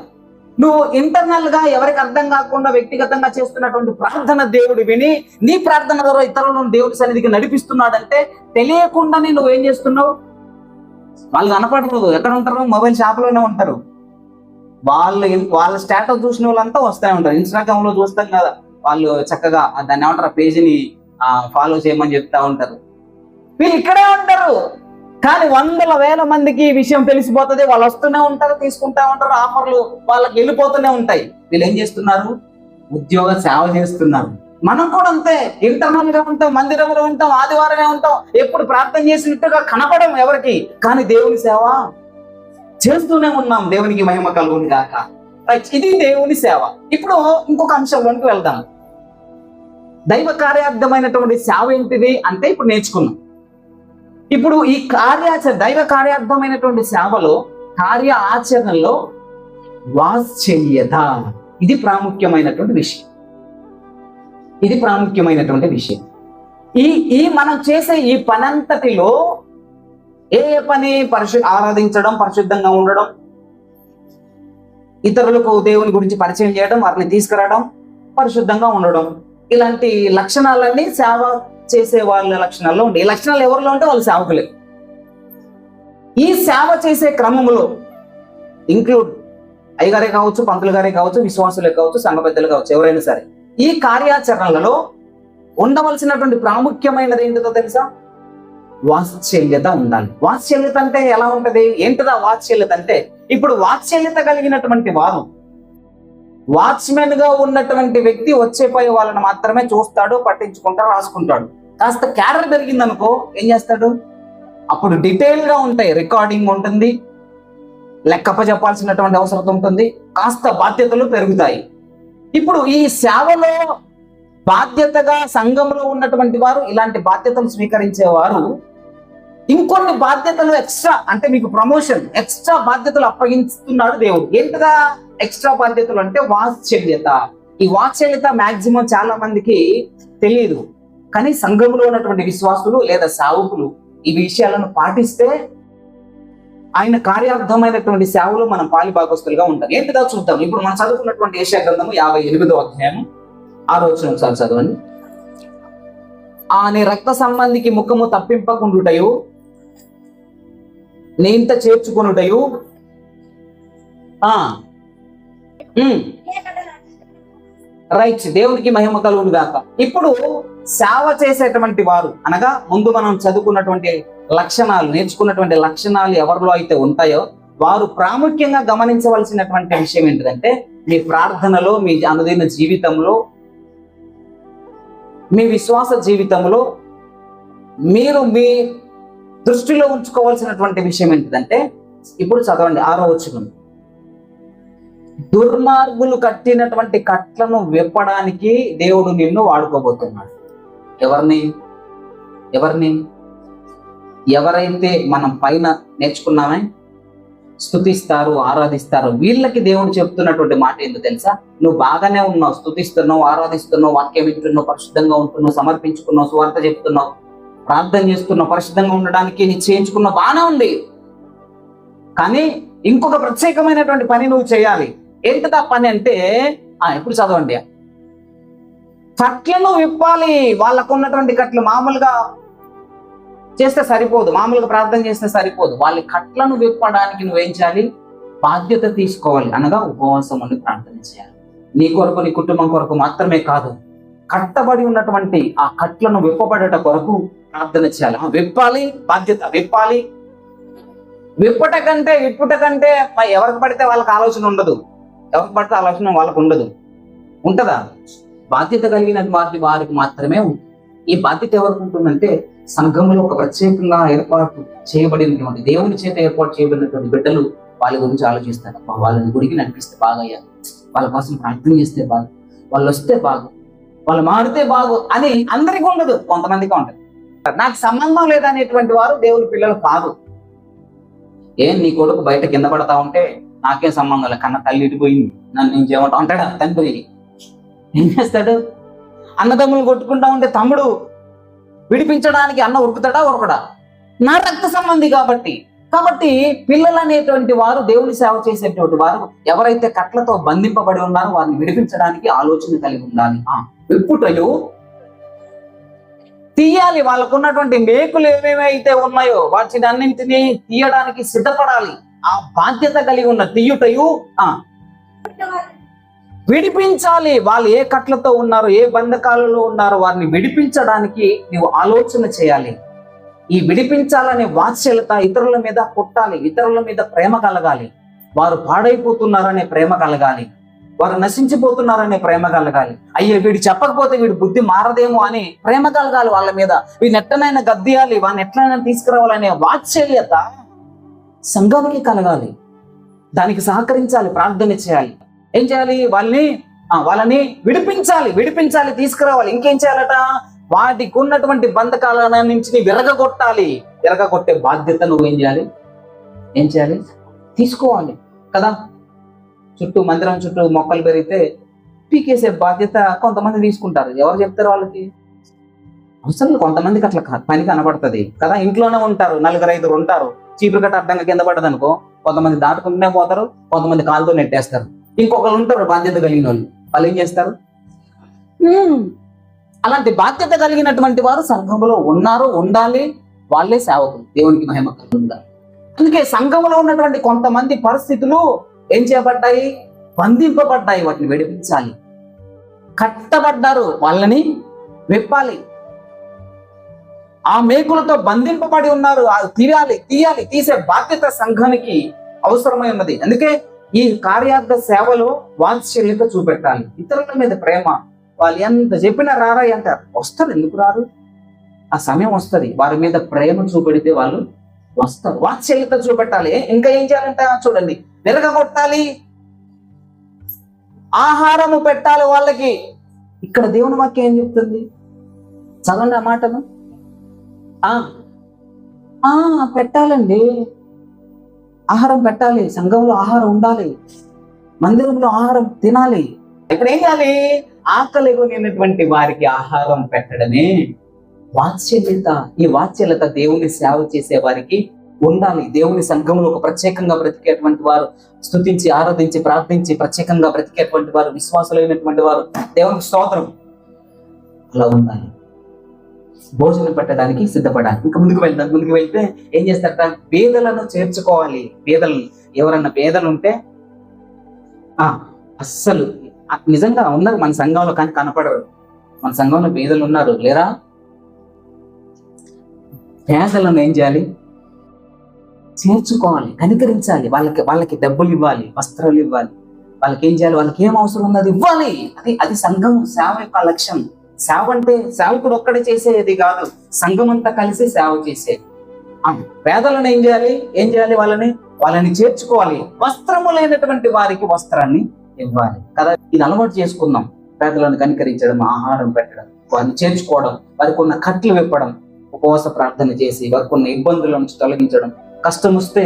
నువ్వు ఇంటర్నల్ గా ఎవరికి అర్థం కాకుండా వ్యక్తిగతంగా చేస్తున్నటువంటి ప్రార్థన దేవుడు విని నీ ప్రార్థన ద్వారా ఇతరులను దేవుడి సన్నిధికి నడిపిస్తున్నాడంటే తెలియకుండానే నువ్వేం చేస్తున్నావు? వాళ్ళు కనపడరు, ఎక్కడ ఉంటారు? మొబైల్ షాప్లోనే ఉంటారు. వాళ్ళ స్టేటస్ చూసిన వాళ్ళంతా వస్తూనే ఉంటారు. ఇన్స్టాగ్రామ్ లో చూస్తాం కదా, వాళ్ళు చక్కగా దాన్ని ఏమంటారు, ఆ పేజీని ఫాలో చేయమని చెప్తా ఉంటారు. వీళ్ళు ఇక్కడే ఉంటారు, కానీ వందల వేల మందికి ఈ విషయం తెలిసిపోతుంది. వాళ్ళు వస్తూనే ఉంటారు, తీసుకుంటా ఉంటారు, ఆఫర్లు వాళ్ళకి వెళ్ళిపోతూనే ఉంటాయి. వీళ్ళు ఏం చేస్తున్నారు? ఉద్యోగ సేవ చేస్తున్నారు. మనం కూడా అంతే, ఇంటర్నల్ గా ఉంటాం, మందిరంలో ఉంటాం, ఆదివారమే ఉంటాం, ఎప్పుడు ప్రార్థన చేసినట్టుగా కనపడం ఎవరికి, కానీ దేవుని సేవ చేస్తూనే ఉన్నాం. దేవునికి మహిమ కలుగును గాక. ఇది దేవుని సేవ. ఇప్పుడు ఇంకొక అంశంలోనికి వెళ్దాం. దైవ కార్యార్థమైనటువంటి సేవ ఏంటిది అంటే ఇప్పుడు నేర్చుకున్నాం. ఇప్పుడు ఈ దైవ కార్యార్థమైనటువంటి సేవలో, కార్య ఆచరణలో వాత్సల్యత, ఇది ప్రాముఖ్యమైనటువంటి విషయం. ఇది ప్రాముఖ్యమైనటువంటి విషయం. ఈ మనం చేసే ఈ పనంతటిలో ఏ పని ఆరాధించడం, పరిశుద్ధంగా ఉండడం, ఇతరులకు దేవుని గురించి పరిచయం చేయడం, వారిని తీసుకురావడం, పరిశుద్ధంగా ఉండడం, ఇలాంటి లక్షణాలన్నీ సేవ చేసే వాళ్ళ లక్షణాల్లో ఉంటాయి. ఈ లక్షణాలు ఎవరిలో ఉంటే వాళ్ళు సేవకులే. ఈ సేవ చేసే క్రమంలో ఇంక్లూడ్ అయ్యగారే కావచ్చు, పంతులు గారే కావచ్చు, విశ్వాసులే కావచ్చు, సంఘ పెద్దలు కావచ్చు, ఎవరైనా సరే ఈ కార్యాచరణలలో ఉండవలసినటువంటి ప్రాముఖ్యమైనది ఏంటిదో తెలుసా? వాత్సల్యత ఉండాలి. వాత్సల్యత అంటే ఎలా ఉంటది? ఏంటిదా వాత్సల్యత అంటే? ఇప్పుడు వాత్సల్యత కలిగినటువంటి వారు, వాచ్మెన్ గా ఉన్నటువంటి వ్యక్తి వచ్చేపోయే వాళ్ళని మాత్రమే చూస్తాడు, పట్టించుకుంటాడు, రాసుకుంటాడు. కాస్త క్యాడర్ పెరిగింది అనుకో, ఏం చేస్తాడు? అప్పుడు డీటెయిల్ గా ఉంటాయి, రికార్డింగ్ ఉంటుంది, లెక్కప్ప చెప్పాల్సినటువంటి అవసరం ఉంటుంది, కాస్త బాధ్యతలు పెరుగుతాయి. ఇప్పుడు ఈ సేవలో బాధ్యతగా సంఘంలో ఉన్నటువంటి వారు, ఇలాంటి బాధ్యతలు స్వీకరించేవారు ఇంకొన్ని బాధ్యతలు ఎక్స్ట్రా, అంటే మీకు ప్రమోషన్, ఎక్స్ట్రా బాధ్యతలు అప్పగిస్తున్నాడు దేవుడు. ఏంటిదా ఎక్స్ట్రా బాధ్యతలు అంటే? వాత్సల్యత. ఈ వాత్సల్యత మాక్సిమం చాలా మందికి తెలియదు, కానీ సంఘంలో ఉన్నటువంటి విశ్వాసులు లేదా సేవకులు ఈ విషయాలను పాటిస్తే ఆయన కార్యార్థమైనటువంటి సేవలో మనం పాలిభాగస్తులుగా ఉంటాం. ఏంటిదా చూద్దాం. ఇప్పుడు మనం చదువుకున్నటువంటి యెషయా గ్రంథము 58వ అధ్యాయము 6వ వచనం ఒకసారి చదవండి. నీ రక్త సంబంధికి ముఖము తప్పింపకుండుటయు, నేంత చేర్చుకొనుటయు, రైట్, దేవునికి మహిమ కలుగును గాక. ఇప్పుడు సేవ చేసేటువంటి వారు అనగా ముందు మనం చదువుకున్నటువంటి లక్షణాలు, నేర్చుకున్నటువంటి లక్షణాలు ఎవరిలో అయితే ఉంటాయో వారు ప్రాముఖ్యంగా గమనించవలసినటువంటి విషయం ఏంటిదంటే, మీ ప్రార్థనలో, మీ అనుదిన జీవితంలో, మీ విశ్వాస జీవితంలో మీరు మీ దృష్టిలో ఉంచుకోవాల్సినటువంటి విషయం ఏంటిదంటే, ఇప్పుడు చదవండి 6వ వచనం. దుర్మార్గులు కట్టినటువంటి కట్లను విప్పడానికి దేవుడు నిన్ను వాడుకోబోతున్నాడు. ఎవరిని? ఎవరైతే మనం పైన నేర్చుకున్నామే స్తుతిస్తారు, ఆరాధిస్తారు, వీళ్ళకి దేవుడు చెప్తున్నటువంటి మాట ఏంటో తెలుసా? నువ్వు బాగానే ఉన్నావు, స్తుతిస్తున్నావు, ఆరాధిస్తున్నావు, వాక్యం వింటున్నావు, పరిశుద్ధంగా ఉంటున్నావు, సమర్పించుకున్నావు, సువార్త చెప్తున్నావు, ప్రార్థన చేస్తున్నావు, పరిశుద్ధంగా ఉండడానికి నీ చేయించుకున్నావు, బాగానే ఉంది. కానీ ఇంకొక ప్రత్యేకమైనటువంటి పని నువ్వు చేయాలి. ఏంటిదా పని అంటే, ఇప్పుడు చదవండి. కట్లను విప్పాలి. వాళ్ళకు ఉన్నటువంటి కట్లు మామూలుగా చేస్తే సరిపోదు, మామూలుగా ప్రార్థన చేస్తే సరిపోదు. వాళ్ళ కట్లను విప్పడానికి నువ్వేం చేయాలి? బాధ్యత తీసుకోవాలి. అనగా ఉపవాసం ఉండి ప్రార్థన చేయాలి. నీ కొరకు, నీ కుటుంబం కొరకు మాత్రమే కాదు, కట్టబడి ఉన్నటువంటి ఆ కట్లను విప్పబడట కొరకు ప్రార్థన చేయాలి. విప్పాలి, బాధ్యత విప్పాలి, విప్పుట కంటే ఎవరికి పడితే వాళ్ళకి ఆలోచన ఉండదు. ఎవరికి పడితే ఆలోచన వాళ్ళకు ఉండదు. ఉంటుందా? బాధ్యత కలిగిన వారికి మాత్రమే ఉంటుంది. ఈ బాధ్యత ఎవరికి ఉంటుందంటే సంఘంలో ఒక ప్రత్యేకంగా ఏర్పాటు చేయబడినటువంటి, దేవుని చేత ఏర్పాటు చేయబడినటువంటి బిడ్డలు వాళ్ళ గురించి ఆలోచిస్తారు. వాళ్ళని గుడికి నడిపిస్తే బాగయ్యారు, వాళ్ళ కోసం ప్రార్థన చేస్తే బాగు, వాళ్ళు వస్తే బాగు, వాళ్ళు మారితే బాగు అని అందరికీ ఉండదు, కొంతమందికి ఉంటుంది. నాకు సంబంధం లేదనేటువంటి వారు దేవుని పిల్లలు కాదు. నీ కొడుకు బయట కింద పడతా ఉంటే నాకేం సంబంధం లేదు, కన్న తల్లి ఇటుపోయింది, నన్ను నేను చేయమంటా అంటాడా తండ్రి? ఏం చేస్తాడు? అన్నదమ్ములు కొట్టుకుంటా ఉంటే తమ్ముడు విడిపించడానికి అన్న ఉరుకుతాడా? నా రక్త సంబంధి కాబట్టి పిల్లలు అనేటువంటి వారు, దేవుని సేవ చేసేటువంటి వారు ఎవరైతే కట్లతో బంధింపబడి ఉన్నారో వారిని విడిపించడానికి ఆలోచన కలిగి ఉండాలి. విప్పుటయు తీయాలి. వాళ్ళకు ఉన్నటువంటి మేకులు ఏమేమైతే ఉన్నాయో వాటిని అన్నింటినీ తీయడానికి సిద్ధపడాలి. ఆ బాధ్యత కలిగి ఉన్న తీయుటయు విడిపించాలి. వాళ్ళు ఏ కట్లతో ఉన్నారో, ఏ బంధకాలలో ఉన్నారో వారిని విడిపించడానికి నీవు ఆలోచన చేయాలి. ఈ విడిపించాలనే వాత్సల్యత ఇతరుల మీద పుట్టాలి, ఇతరుల మీద ప్రేమ కలగాలి. వారు పాడైపోతున్నారనే ప్రేమ కలగాలి, వారు నశించిపోతున్నారనే ప్రేమ కలగాలి. అయ్యో వీడు చెప్పకపోతే వీడి బుద్ధి మారదేమో అని ప్రేమ కలగాలి వాళ్ళ మీద. వీడిని ఎట్లనైనా గద్దియాలి, వాడిని ఎట్లనైనా తీసుకురావాలనే వాత్సల్యత సంఘానికి కలగాలి. దానికి సహకరించాలి, ప్రార్థన చేయాలి. ఏం చేయాలి? వాళ్ళని విడిపించాలి, తీసుకురావాలి. ఇంకేం చేయాలట? వాటికి ఉన్నటువంటి బంధకాల నుంచి విరగగొట్టే బాధ్యత నువ్వు ఏం చేయాలి? తీసుకోవాలి కదా. మందిరం చుట్టూ మొక్కలు పెరిగితే పీకేసే బాధ్యత కొంతమంది తీసుకుంటారు. ఎవరు చెప్తారు వాళ్ళకి? అవసరం కొంతమందికి అట్లా పని కనబడుతుంది కదా. ఇంట్లోనే ఉంటారు, 4-5 ఉంటారు. చీపురు కట్ట అడ్డంగా కింద పడ్డదనుకో కొంతమంది దాటుకుంటూనే పోతారు, కొంతమంది కాలుతో నెట్టేస్తారు. ఇంకొకరు ఉంటారు బాధ్యత కలిగిన వాళ్ళు ఏం చేస్తారు? అలాంటి బాధ్యత కలిగినటువంటి వారు సంఘంలో ఉండాలి. వాళ్ళే సేవకులు, దేవునికి మహిమ కలుగుతుంది. అందుకే సంఘంలో ఉన్నటువంటి కొంతమంది పరిస్థితులు ఏం చేయబడ్డాయి? బంధింపబడ్డాయి. వాటిని విడిపించాలి. కట్టబడ్డారు, వాళ్ళని విప్పాలి. ఆ మేకులతో బంధింపబడి ఉన్నారు, తీయాలి. తీసే బాధ్యత సంఘానికి అవసరమై ఉన్నది. అందుకే ఈ కార్యార్థ సేవలో వాత్సల్యత చూపెట్టాలి, ఇతరుల మీద ప్రేమ. వాళ్ళు ఎంత చెప్పినా రారా అంటారు, వస్తారు. ఎందుకు రారు? ఆ సమయం వస్తుంది. వారి మీద ప్రేమ చూపెడితే వాళ్ళు వస్తారు. వాత్సల్యత చూపెట్టాలి. ఇంకా ఏం చేయాలంట చూడండి, విరగగొట్టాలి, ఆహారము పెట్టాలి వాళ్ళకి. ఇక్కడ దేవుని వాక్యం ఏం చెప్తుంది? చదవండి ఆ మాటను. పెట్టాలండి, ఆహారం పెట్టాలి. సంఘంలో ఆహారం ఉండాలి, మందిరంలో ఆహారం తినాలి. ఇక్కడ ఏం చేయాలి? ఆకలి కొనినటువంటి వారికి ఆహారం పెట్టడమే వాత్సల్యత. ఈ వాత్సల్యత దేవుని సేవ చేసే వారికి ఉండాలి. దేవుని సంఘంలో ఒక ప్రత్యేకంగా బ్రతికేటువంటి వారు, స్తుతించి ఆరాధించి ప్రార్థించి ప్రత్యేకంగా బ్రతికేటువంటి వారు, విశ్వాసులైనటువంటి వారు, దేవునికి స్తోత్రం, అలా ఉండాలి. భోజనం పెట్టడానికి సిద్ధపడాలి. ఇంకా ముందుకు వెళ్తే ఏం చేస్తారట? పేదలను చేర్చుకోవాలి. ఎవరన్నా పేదలు ఉంటే అస్సలు నిజంగా ఉన్నారు మన సంఘంలో, కానీ కనపడరు. మన సంఘంలో పేదలు ఉన్నారు లేరా? పేదలను ఏం చేయాలి? చేర్చుకోవాలి, కనికరించాలి. వాళ్ళకి డబ్బులు ఇవ్వాలి, వస్త్రాలు ఇవ్వాలి. వాళ్ళకి ఏం చేయాలి? వాళ్ళకి ఏం అవసరం ఉంది అది ఇవ్వాలి. అది సంఘం సేవ యొక్క లక్ష్యం. సేవ అంటే సేవకుడు ఒక్కడే చేసేది కాదు, సంఘం అంతా కలిసి సేవ చేసేది. పేదలను ఏం చేయాలి? వాళ్ళని చేర్చుకోవాలి. వస్త్రము లేనటువంటి వారికి వస్త్రాన్ని ఇవ్వాలి కదా. ఇది అలవాటు చేసుకుందాం. పేదలను కనికరించడం, ఆహారం పెట్టడం, వారిని చేర్చుకోవడం, వారికి ఉన్న కట్లు విప్పడం, ఉపవాస ప్రార్థన చేసి వారికి ఉన్న ఇబ్బందుల నుంచి తొలగించడం. కష్టం వస్తే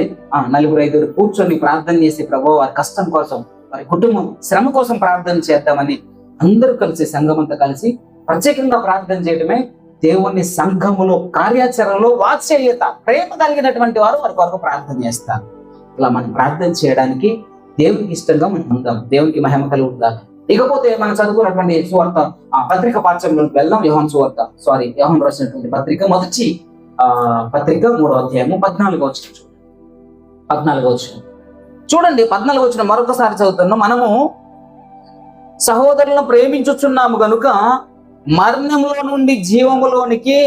4-5 కూర్చొని ప్రార్థన చేసి, ప్రభువా వారి కష్టం కోసం, వారి కుటుంబం శ్రమ కోసం ప్రార్థన చేద్దామని అందరూ కలిసి, సంఘం అంతా కలిసి ప్రత్యేకంగా ప్రార్థన చేయడమే దేవుని సంఘములో కార్యాచరణలో వాత్సల్యత. ప్రేమ కలిగినటువంటి వారు వారి కొరకు ప్రార్థన చేస్తారు. ఇలా మనం ప్రార్థన చేయడానికి దేవునికి ఇష్టంగా మనం ఉందాం. దేవునికి మహిమ కలిగి ఉండాలి. ఇకపోతే మనం చదువుకున్నటువంటి సువార్త పత్రిక పాఠ్యంలోకి వెళ్దాం. యోహాను రాసినటువంటి పత్రిక మొదటి పత్రిక 3వ అధ్యాయము 14వ వచనం. 14వ వచనం చూడండి. 14వ వచనం మరొకసారి చదువుతున్నాం. మనము సహోదరులను ప్రేమించుచున్నాము గనుక మరణంలో నుండి జీవములోనికి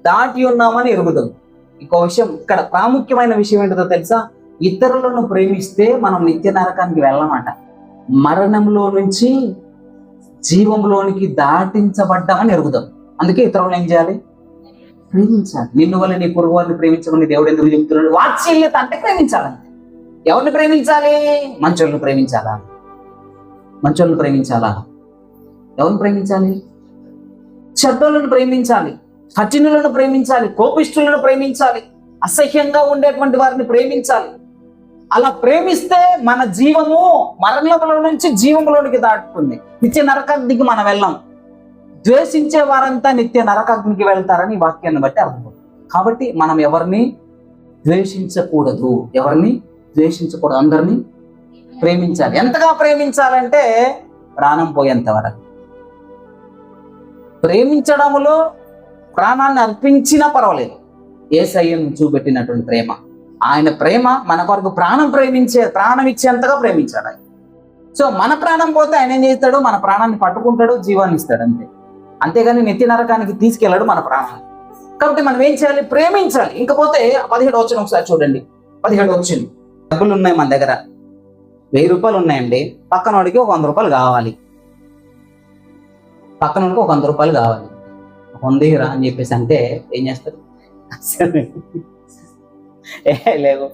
దాటి ఉన్నామని ఎరుగుదాం. ఇంకో విషయం, ఇక్కడ ప్రాముఖ్యమైన విషయం ఏంటో తెలుసా? ఇతరులను ప్రేమిస్తే మనం నిత్య నరకానికి వెళ్ళమాట. మరణంలో నుంచి జీవంలోనికి దాటించబడ్డామని ఎరుగుదాం. అందుకే ఇతరులను ఏం చేయాలి? ప్రేమించాలి. నిన్ను వల్ల నీ పొరుగు వారిని ప్రేమించమని దేవుడు ఎందుకు చెబుతున్నాడు? వాత్సల్యత అంటే ప్రేమించాలంటే. ఎవరిని ప్రేమించాలి? మంచోళ్ళని ప్రేమించాలా? మంచోళ్ళని ప్రేమించాలా? ఎవరిని ప్రేమించాలి? చెడ్డోళ్ళను ప్రేమించాలి, కఠినులను ప్రేమించాలి, కోపిష్ఠులను ప్రేమించాలి, అసహ్యంగా ఉండేటువంటి వారిని ప్రేమించాలి. అలా ప్రేమిస్తే మన జీవము మరణంలో నుంచి జీవంలోనికి దాటుతుంది. నిత్య నరకాగ్నికి మనం వెళ్ళాం. ద్వేషించే వారంతా నిత్య నరకాగ్నికి వెళ్తారని ఈ వాక్యాన్ని బట్టి అర్థం. కాబట్టి మనం ఎవరిని ద్వేషించకూడదు, అందరినీ ప్రేమించాలి. ఎంతగా ప్రేమించాలంటే ప్రాణం పోయేంత వరకు. ప్రేమించడంలో ప్రాణాన్ని అర్పించినా పర్వాలేదు. యేసయ్యను చూపెట్టినటువంటి ప్రేమ, ఆయన ప్రేమ మన కొరకు ప్రాణం ఇచ్చేంతగా ప్రేమించాడు ఆయన. సో మన ప్రాణం పోతే ఆయన ఏం చేస్తాడు? మన ప్రాణాన్ని పట్టుకుంటాడు, జీవాన్ని ఇస్తాడు, అంతే. అంతేగాని నిత్య నరకానికి తీసుకెళ్ళాడు మన ప్రాణాన్ని. కాబట్టి మనం ఏం చేయాలి? ప్రేమించాలి. ఇంకపోతే 17 వచనం ఒకసారి చూడండి. 17 వచనం, డబ్బులు ఉన్నాయి మన దగ్గర, 1000 రూపాయలు ఉన్నాయండి. పక్కనోడికి ఒక 100 రూపాయలు కావాలి. పక్కనోడికి ఒక 100 రూపాయలు కావాలి. 100 రా అని చెప్పేసి అంటే ఏం చేస్తారు? లేదు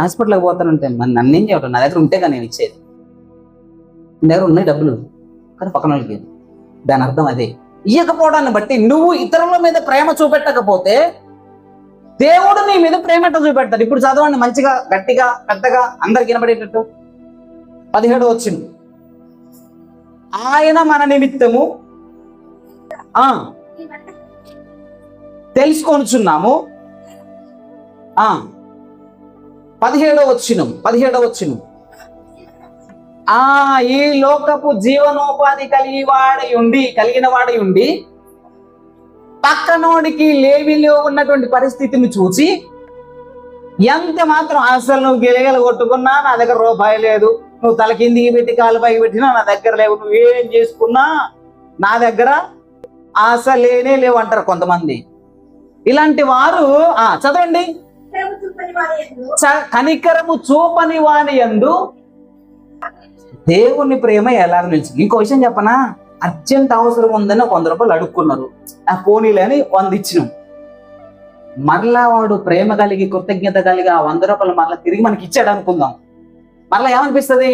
హాస్పిటల్కి పోతానంటే మరి నన్ను ఏం చేయటం? నా దగ్గర ఉంటే కానీ నేను ఇచ్చేది. నా దగ్గర ఉన్నాయి డబ్బులు, కానీ పక్కన వాళ్ళకి. దాని అర్థం అదే. ఇవ్వకపోవడాన్ని బట్టి నువ్వు ఇతరుల మీద ప్రేమ చూపెట్టకపోతే దేవుడు నీ మీద ప్రేమ ఎట్లా చూపెడతాడు? ఇప్పుడు చదవండి మంచిగా, గట్టిగా, పెద్దగా, అందరికి వినబడేటట్టు. 17 వచ్చింది. ఆయన మన నిమిత్తము తెలుసుకొనుచున్నాము. 17 వచ్చిన ఈ లోకపు జీవనోపాధి కలిగిన వాడై ఉండి పక్కనోడికి లేవిలో ఉన్నటువంటి పరిస్థితిని చూసి ఎంత మాత్రం అసలు నువ్వు గిలగలు కొట్టుకున్నా నా దగ్గర రూపాయి లేదు, నువ్వు తల కిందికి పెట్టి కాలు పైకి పెట్టినా నా దగ్గర లేవు, నువ్వేం చేసుకున్నా నా దగ్గర అసలేనే లేవు అంటారు కొంతమంది. ఇలాంటి వారు చదవండి, కనికరము చూపని వాని యందు దేవుని ప్రేమ ఎలా నిలిచింది. ఇంకో విషయం చెప్పనా? అర్జెంట్ అవసరం ఉందని 100 రూపాయలు అడుక్కున్నారు, ఆ పోనీలని 100 ఇచ్చినాం. మరలా వాడు ప్రేమ కలిగి కృతజ్ఞత కలిగి ఆ 100 రూపాయలు మరలా తిరిగి మనకి ఇచ్చాడు అనుకుందాం. మరలా ఏమనిపిస్తుంది?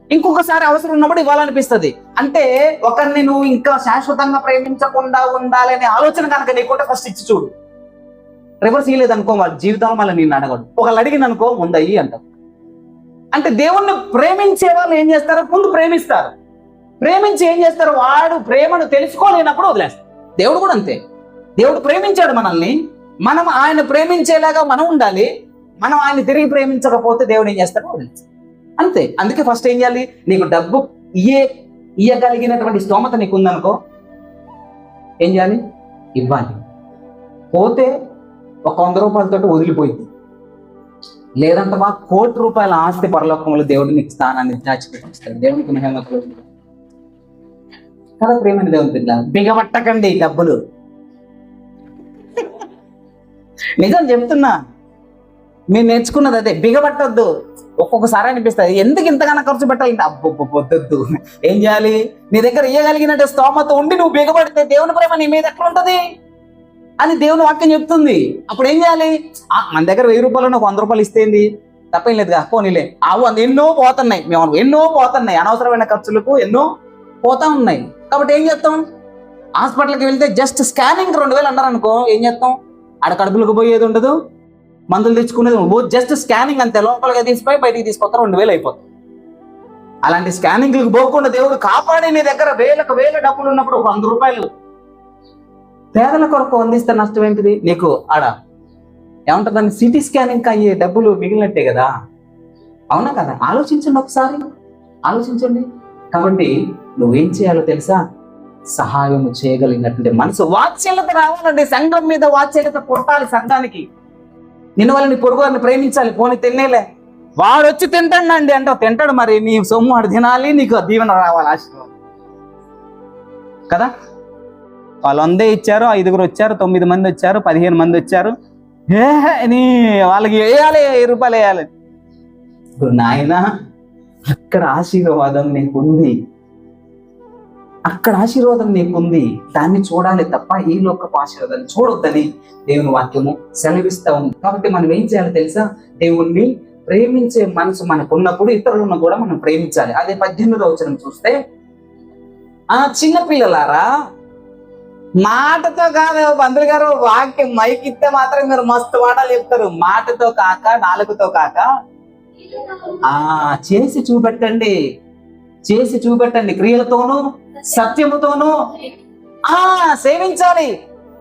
ఇంకొకసారి అవసరం ఉన్నప్పుడు ఇవ్వాలనిపిస్తుంది. అంటే ఒకరిని నువ్వు ఇంకా శాశ్వతంగా ప్రేమించకుండా ఉండాలనే ఆలోచన కనుక నీకుంటే ఫస్ట్ ఇచ్చి చూడు. రివర్స్ ఇయ్యలేదనుకో వాడు జీవితంలో మళ్ళీ నేను అడగడు. ఒకళ్ళు అడిగిననుకో ముందయ్యి అంటావు. అంటే దేవుణ్ణి ప్రేమించే వాళ్ళు ఏం చేస్తారు? ముందు ప్రేమిస్తారు. ప్రేమించి ఏం చేస్తారు? వాడు ప్రేమను తెలుసుకోలేనప్పుడు వదిలేస్తారు. దేవుడు కూడా అంతే. దేవుడు ప్రేమించాడు మనల్ని, మనం ఆయన ప్రేమించేలాగా మనం ఉండాలి. మనం ఆయన తిరిగి ప్రేమించకపోతే దేవుడు ఏం చేస్తాడో వదిలేస్తాడు, అంతే. అందుకే ఫస్ట్ ఏం చేయాలి? నీకు డబ్బు ఇయ్యగలిగినటువంటి స్తోమత నీకు ఉందనుకో, ఏం చేయాలి? ఇవ్వాలి. పోతే ఒక 100 రూపాయలతో వదిలిపోయింది. లేదంటే మా 1 కోటి రూపాయల ఆస్తి పరలోకంలో దేవుడు నీకు స్థానాన్ని దాచిపెట్టిస్తాడు. దేవునికి మహిమ కదా. ప్రేమని దేవుని పిల్ల బిగబట్టకండి డబ్బులు. నిజం చెప్తున్నా, మీరు నేర్చుకున్నది అదే, బిగబట్టద్దు. ఒక్కొక్కసారి అనిపిస్తుంది ఎందుకు ఇంతగానో ఖర్చు పెట్టాలి, పొద్దు. ఏం చేయాలి? నీ దగ్గర ఇయ్యగలిగినట్టు స్తోమత ఉండి నువ్వు బిగబడితే దేవుని ప్రేమ నీ మీద ఎట్లా ఉంటది అని దేవుని వాక్యం చెప్తుంది. అప్పుడు ఏం చేయాలి? మన దగ్గర 1000 రూపాయలు 100 రూపాయలు ఇస్తేంది, తప్పేం లేదు కదా, పోనీలే. ఎన్నో పోతున్నాయి, మేము ఎన్నో పోతున్నాయి, అనవసరమైన ఖర్చులకు ఎన్నో పోతా ఉన్నాయి. కాబట్టి ఏం చేస్తాం? హాస్పిటల్కి వెళ్తే జస్ట్ స్కానింగ్ 2000 అన్నారు అనుకో, ఏం చేస్తాం? ఆడ కడుపులకు పోయేది ఉండదు, మందులు తెచ్చుకునేది ఉండదు. జస్ట్ స్కానింగ్ అంతే, లోపలిగా తీసిపోయి బయటికి తీసుకొస్తారు, 2000 అయిపోతుంది. అలాంటి స్కానింగ్లకు పోకుండా దేవుడు కాపాడి నీ దగ్గర వేల డబ్బులు ఉన్నప్పుడు 100 రూపాయలు పేదల కొరకు అందిస్తే నష్టం ఏంటిది నీకు? ఆడ ఏమంటుందని సిటీ స్కానింగ్ అయ్యే డబ్బులు మిగిలినట్టే కదా, అవునా కదా? ఆలోచించండి, ఒకసారి ఆలోచించండి. కాబట్టి నువ్వేం చేయాలో తెలుసా? సహాయం చేయగలిగినటువంటి మనసు, వాత్సల్యత రావాలండి. సంఘం మీద వాత్సల్యత పుట్టాలి. సంఘానికి నిన్న వాళ్ళని పొరుగు వారిని ప్రేమించాలి. పోనీ తినేలే, వాడు వచ్చి తింటాడండి అంటే తింటాడు, మరి నీ సొమ్ము వాడు తినాలి, నీకు దీవెన రావాలి, ఆశీర్వాదం కదా. వాళ్ళు 100 ఇచ్చారు, 5 వచ్చారు, 9 మంది వచ్చారు, 15 మంది వచ్చారు, నీ వాళ్ళకి వేయాలి, 1000 రూపాయలు వేయాలి. ఇప్పుడు నాయన అక్కడ ఆశీర్వాదం నీకుంది, అక్కడ ఆశీర్వాదం నీకుంది, దాన్ని చూడాలి తప్ప ఈ లోకపు ఆశీర్వాదాన్ని చూడొద్దని దేవుని వాక్యము సెలవిస్తా ఉంది. కాబట్టి మనం ఏం చేయాలి తెలుసా? దేవుణ్ణి ప్రేమించే మనసు మనకు ఉన్నప్పుడు ఇతరులను కూడా మనం ప్రేమించాలి. అదే 18వ వచనం చూస్తే, చిన్న పిల్లలారా మాటతో కాదు పంతులు గారు, వాక్యం మైకిస్తే మాత్రం మీరు మస్తు మాటలు చెప్తారు. మాటతో కాక, నాలుగుతో కాక చేసి చూపెట్టండి, చేసి చూపెట్టండి. క్రియలతోనూ సత్యముతోనూ సేవించాలి,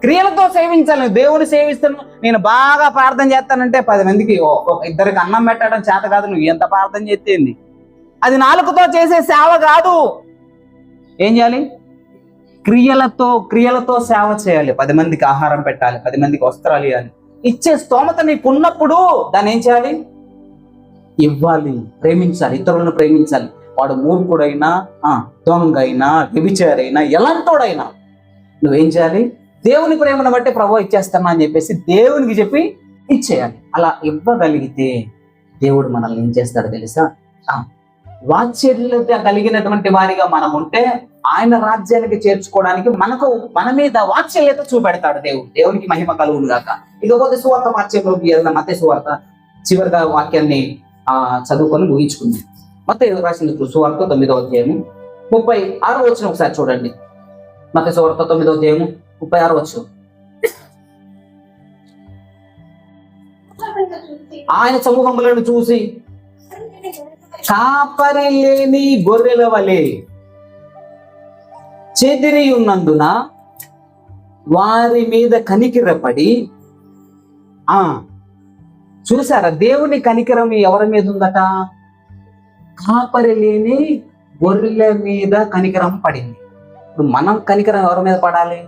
క్రియలతో సేవించాలి. దేవుని సేవిస్తాను, నేను బాగా ప్రార్థన చేస్తానంటే 10 మందికి ఇద్దరికి అన్నం పెట్టడం చేత కాదు. నువ్వు ఎంత ప్రార్థన చేస్తేంది? అది నాలుగుతో చేసే సేవ కాదు. ఏం చేయాలి? క్రియలతో సేవ చేయాలి. 10 మందికి ఆహారం పెట్టాలి, 10 మందికి వస్త్రాలు ఇవ్వాలి. ఇచ్చే స్తోమత నీకు ఉన్నప్పుడు దాన్ని ఏం చేయాలి? ఇవ్వాలి, ప్రేమించాలి, ఇతరులను ప్రేమించాలి. వాడు మూర్ఖుడైనా, దొంగ అయినా, వ్యభిచారైనా, ఎలాంటోడైనా నువ్వేం చేయాలి? దేవుని ప్రేమను బట్టి ప్రభు ఇచ్చేస్తామా అని చెప్పేసి దేవునికి చెప్పి ఇచ్చేయాలి. అలా ఇవ్వగలిగితే దేవుడు మనల్ని ఏం చేస్తాడు తెలుసా? వాత్సల్యత కలిగినటువంటి వారిగా మనం ఉంటే ఆయన రాజ్యానికి చేర్చుకోవడానికి మన మీద వాత్సల్యత చూపెడతాడు దేవుడు. దేవునికి మహిమ కలుగును గాక. ఇకపోతే సువార్త వాక్యంలోకి వెళ్దాం. మత్తయి సువార్త చివరిగా వాక్యాన్ని చదువుకొని ముగించుకుంది. మత్తయి రాసిన సువార్త 9వ అధ్యాయము 36వ వచనం ఒకసారి చూడండి. మత్తయి సువార్త 9వ అధ్యాయము 36వ వచనం. ఆయన సమూహములను చూసి కాపరి లేని గొర్రెల వలె చెదిరి ఉన్నందున వారి మీద కనికిరపడి, చూసారా దేవుని కనికరం ఎవరి మీద ఉందట? కాపరి లేని గొర్రెల మీద కనికరం పడింది. ఇప్పుడు మనం కనికరం ఎవరి మీద పడాలి?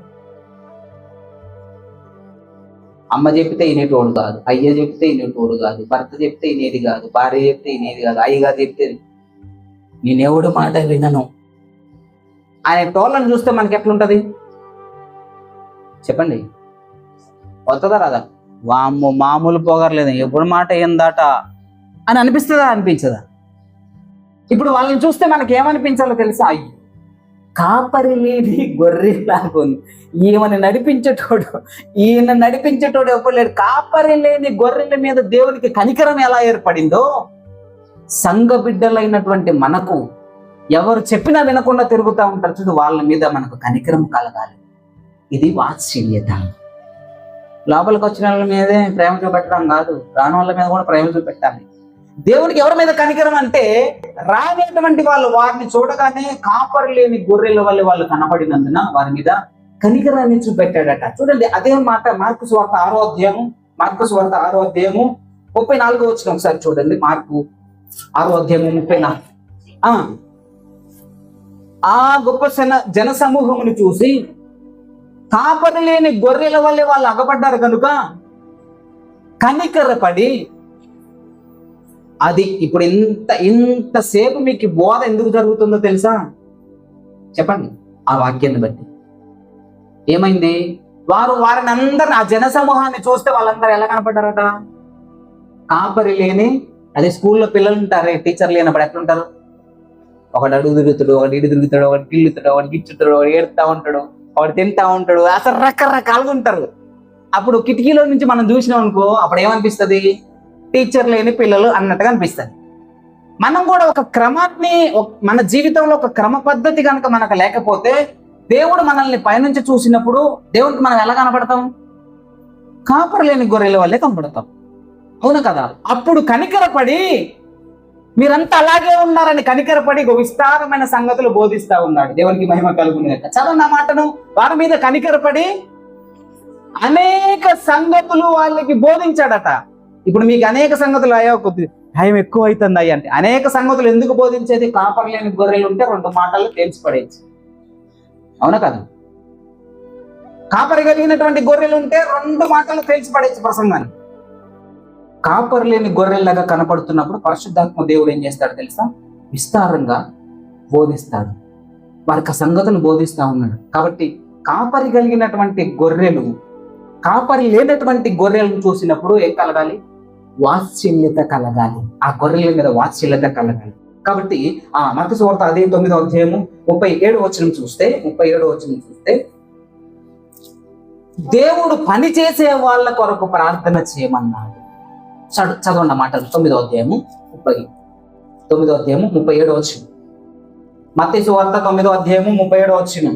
అమ్మ చెప్తే ఇనేటోడు కాదు, అయ్య చెప్తే ఇనేటోడు కాదు, భర్త చెప్తే ఇనేది కాదు, భార్య చెప్తే ఇనేది కాదు, అయ్యగారు చెప్తే నేనెవడు మాట వినను ఆయన టోళ్ళని చూస్తే మనకి ఎట్లుంటది చెప్పండి? వస్తుందా రాదా? వామ్మ మామూలు పోగర్లేదు, ఎప్పుడు మాట ఏందట అని అనిపిస్తుందా? అనిపించదా? ఇప్పుడు వాళ్ళని చూస్తే మనకి ఏమనిపించాలో తెలుసా? అయ్యి కాపరి లేని గొర్రెలాగా ఉంది, ఈయన నడిపించేటోడు ఎప్పుడు లేడు. కాపరి లేని గొర్రెల మీద దేవునికి కనికరం ఎలా ఏర్పడిందో, సంఘ బిడ్డలైనటువంటి మనకు ఎవరు చెప్పినా వినకుండా తిరుగుతూ ఉంటారు చూడు, వాళ్ళ మీద మనకు కనికరం కలగాలి. ఇది వాత్సల్యత. లోపలికి వచ్చిన వాళ్ళ మీదే ప్రేమ చూపెట్టడం కాదు, రాని వాళ్ళ మీద కూడా ప్రేమ చూపెట్టాలి. దేవుడికి ఎవరి మీద కనికరం అంటే, రానేటువంటి వాళ్ళు వారిని చూడగానే కాపరి లేని గొర్రెల వల్ల వాళ్ళు కనపడినందున వారి మీద కనికరాన్ని చూపెట్టాడట. చూడండి అదే మాట మార్కు సువార్త 6వ అధ్యాయము 34వ వచనం ఒకసారి చూడండి. మార్కు 6వ అధ్యాయము 34. ఆ గొప్ప జన సమూహమును చూసి కాపరి లేని గొర్రెల వల్లే వాళ్ళు అగపడ్డారు కనుక కనికరపడి, అది ఇప్పుడు ఇంతసేపు మీకు బోధ ఎందుకు జరుగుతుందో తెలుసా? చెప్పండి. ఆ వాక్యాన్ని బట్టి ఏమైంది? వారిని అందరిని, ఆ జన సమూహాన్ని చూస్తే వాళ్ళందరూ ఎలా కనపడ్డారట? కాపరి లేని, అదే స్కూల్లో పిల్లలు ఉంటారే, టీచర్ లేనప్పుడు ఎట్లుంటారు? ఒకడు అడుగు తిరుగుతాడు, ఒకటి ఇటు తిరుగుతాడు, ఒకటి కిల్లుతాడు, ఒకటి గిచ్చుతాడు, ఒకటి ఏడుతా ఉంటాడు, ఒకటి తింటా ఉంటాడు, అసలు రకరకాలుగా ఉంటారు. అప్పుడు కిటికీలో నుంచి మనం చూసినాం అనుకో, అప్పుడు ఏమనిపిస్తుంది? టీచర్ లేని పిల్లలు అన్నట్టుగా అనిపిస్తుంది. మనం కూడా ఒక క్రమాన్ని, మన జీవితంలో ఒక క్రమ పద్ధతి కనుక మనకు లేకపోతే, దేవుడు మనల్ని పైనుంచి చూసినప్పుడు దేవుడికి మనం ఎలా కనపడతాం? కాపరి లేని గొర్రెల వల్లే కనపడతాం. అవును కదా? అప్పుడు కనికరపడి, మీరంతా అలాగే ఉన్నారని కనికరపడి విస్తారమైన సంగతులు బోధిస్తా ఉన్నాడు. దేవునికి మహిమ కలుగును గాక. చదవండి ఆ మాటను. వారి మీద కనికరపడి అనేక సంగతులు వాళ్ళకి బోధించాడట. ఇప్పుడు మీకు అనేక సంగతులు అయ్యా, కొద్ది టైం ఎక్కువ అవుతుంది అయ్యా అంటే, అనేక సంగతులు ఎందుకు బోధించేది? కాపరి లేని గొర్రెలు ఉంటే 2 మాటలు తెలిసి పడేది. అవునా కదా? కాపరి కలిగినటువంటి గొర్రెలు ఉంటే 2 మాటలు తెలిసి పడేది ప్రసంగాన్ని. కాపరి లేని గొర్రెల్లాగా కనపడుతున్నప్పుడు పరిశుద్ధాత్మ దేవుడు ఏం చేస్తాడు తెలుసా? విస్తారంగా బోధిస్తాడు, వారికి సంగతులు బోధిస్తా ఉన్నాడు. కాబట్టి కాపరి కలిగినటువంటి గొర్రెలు కాపరి లేనటువంటి గొర్రెలను చూసినప్పుడు ఏం కలగాలి? వాత్సల్యత కలగాలి. ఆ గొర్రెల మీద వాత్సల్యత కలగాలి. కాబట్టి మత్తయి సువార్త అదే 9వ అధ్యాయము 37వ వచనం చూస్తే దేవుడు పని చేసే వాళ్ళ కొరకు ప్రార్థన చేయమన్నాడు. చదవండి మాటలు. 9వ అధ్యాయము 37వ వచనం. మత్తయి సువార్త 9వ అధ్యాయము 37వ వచనం.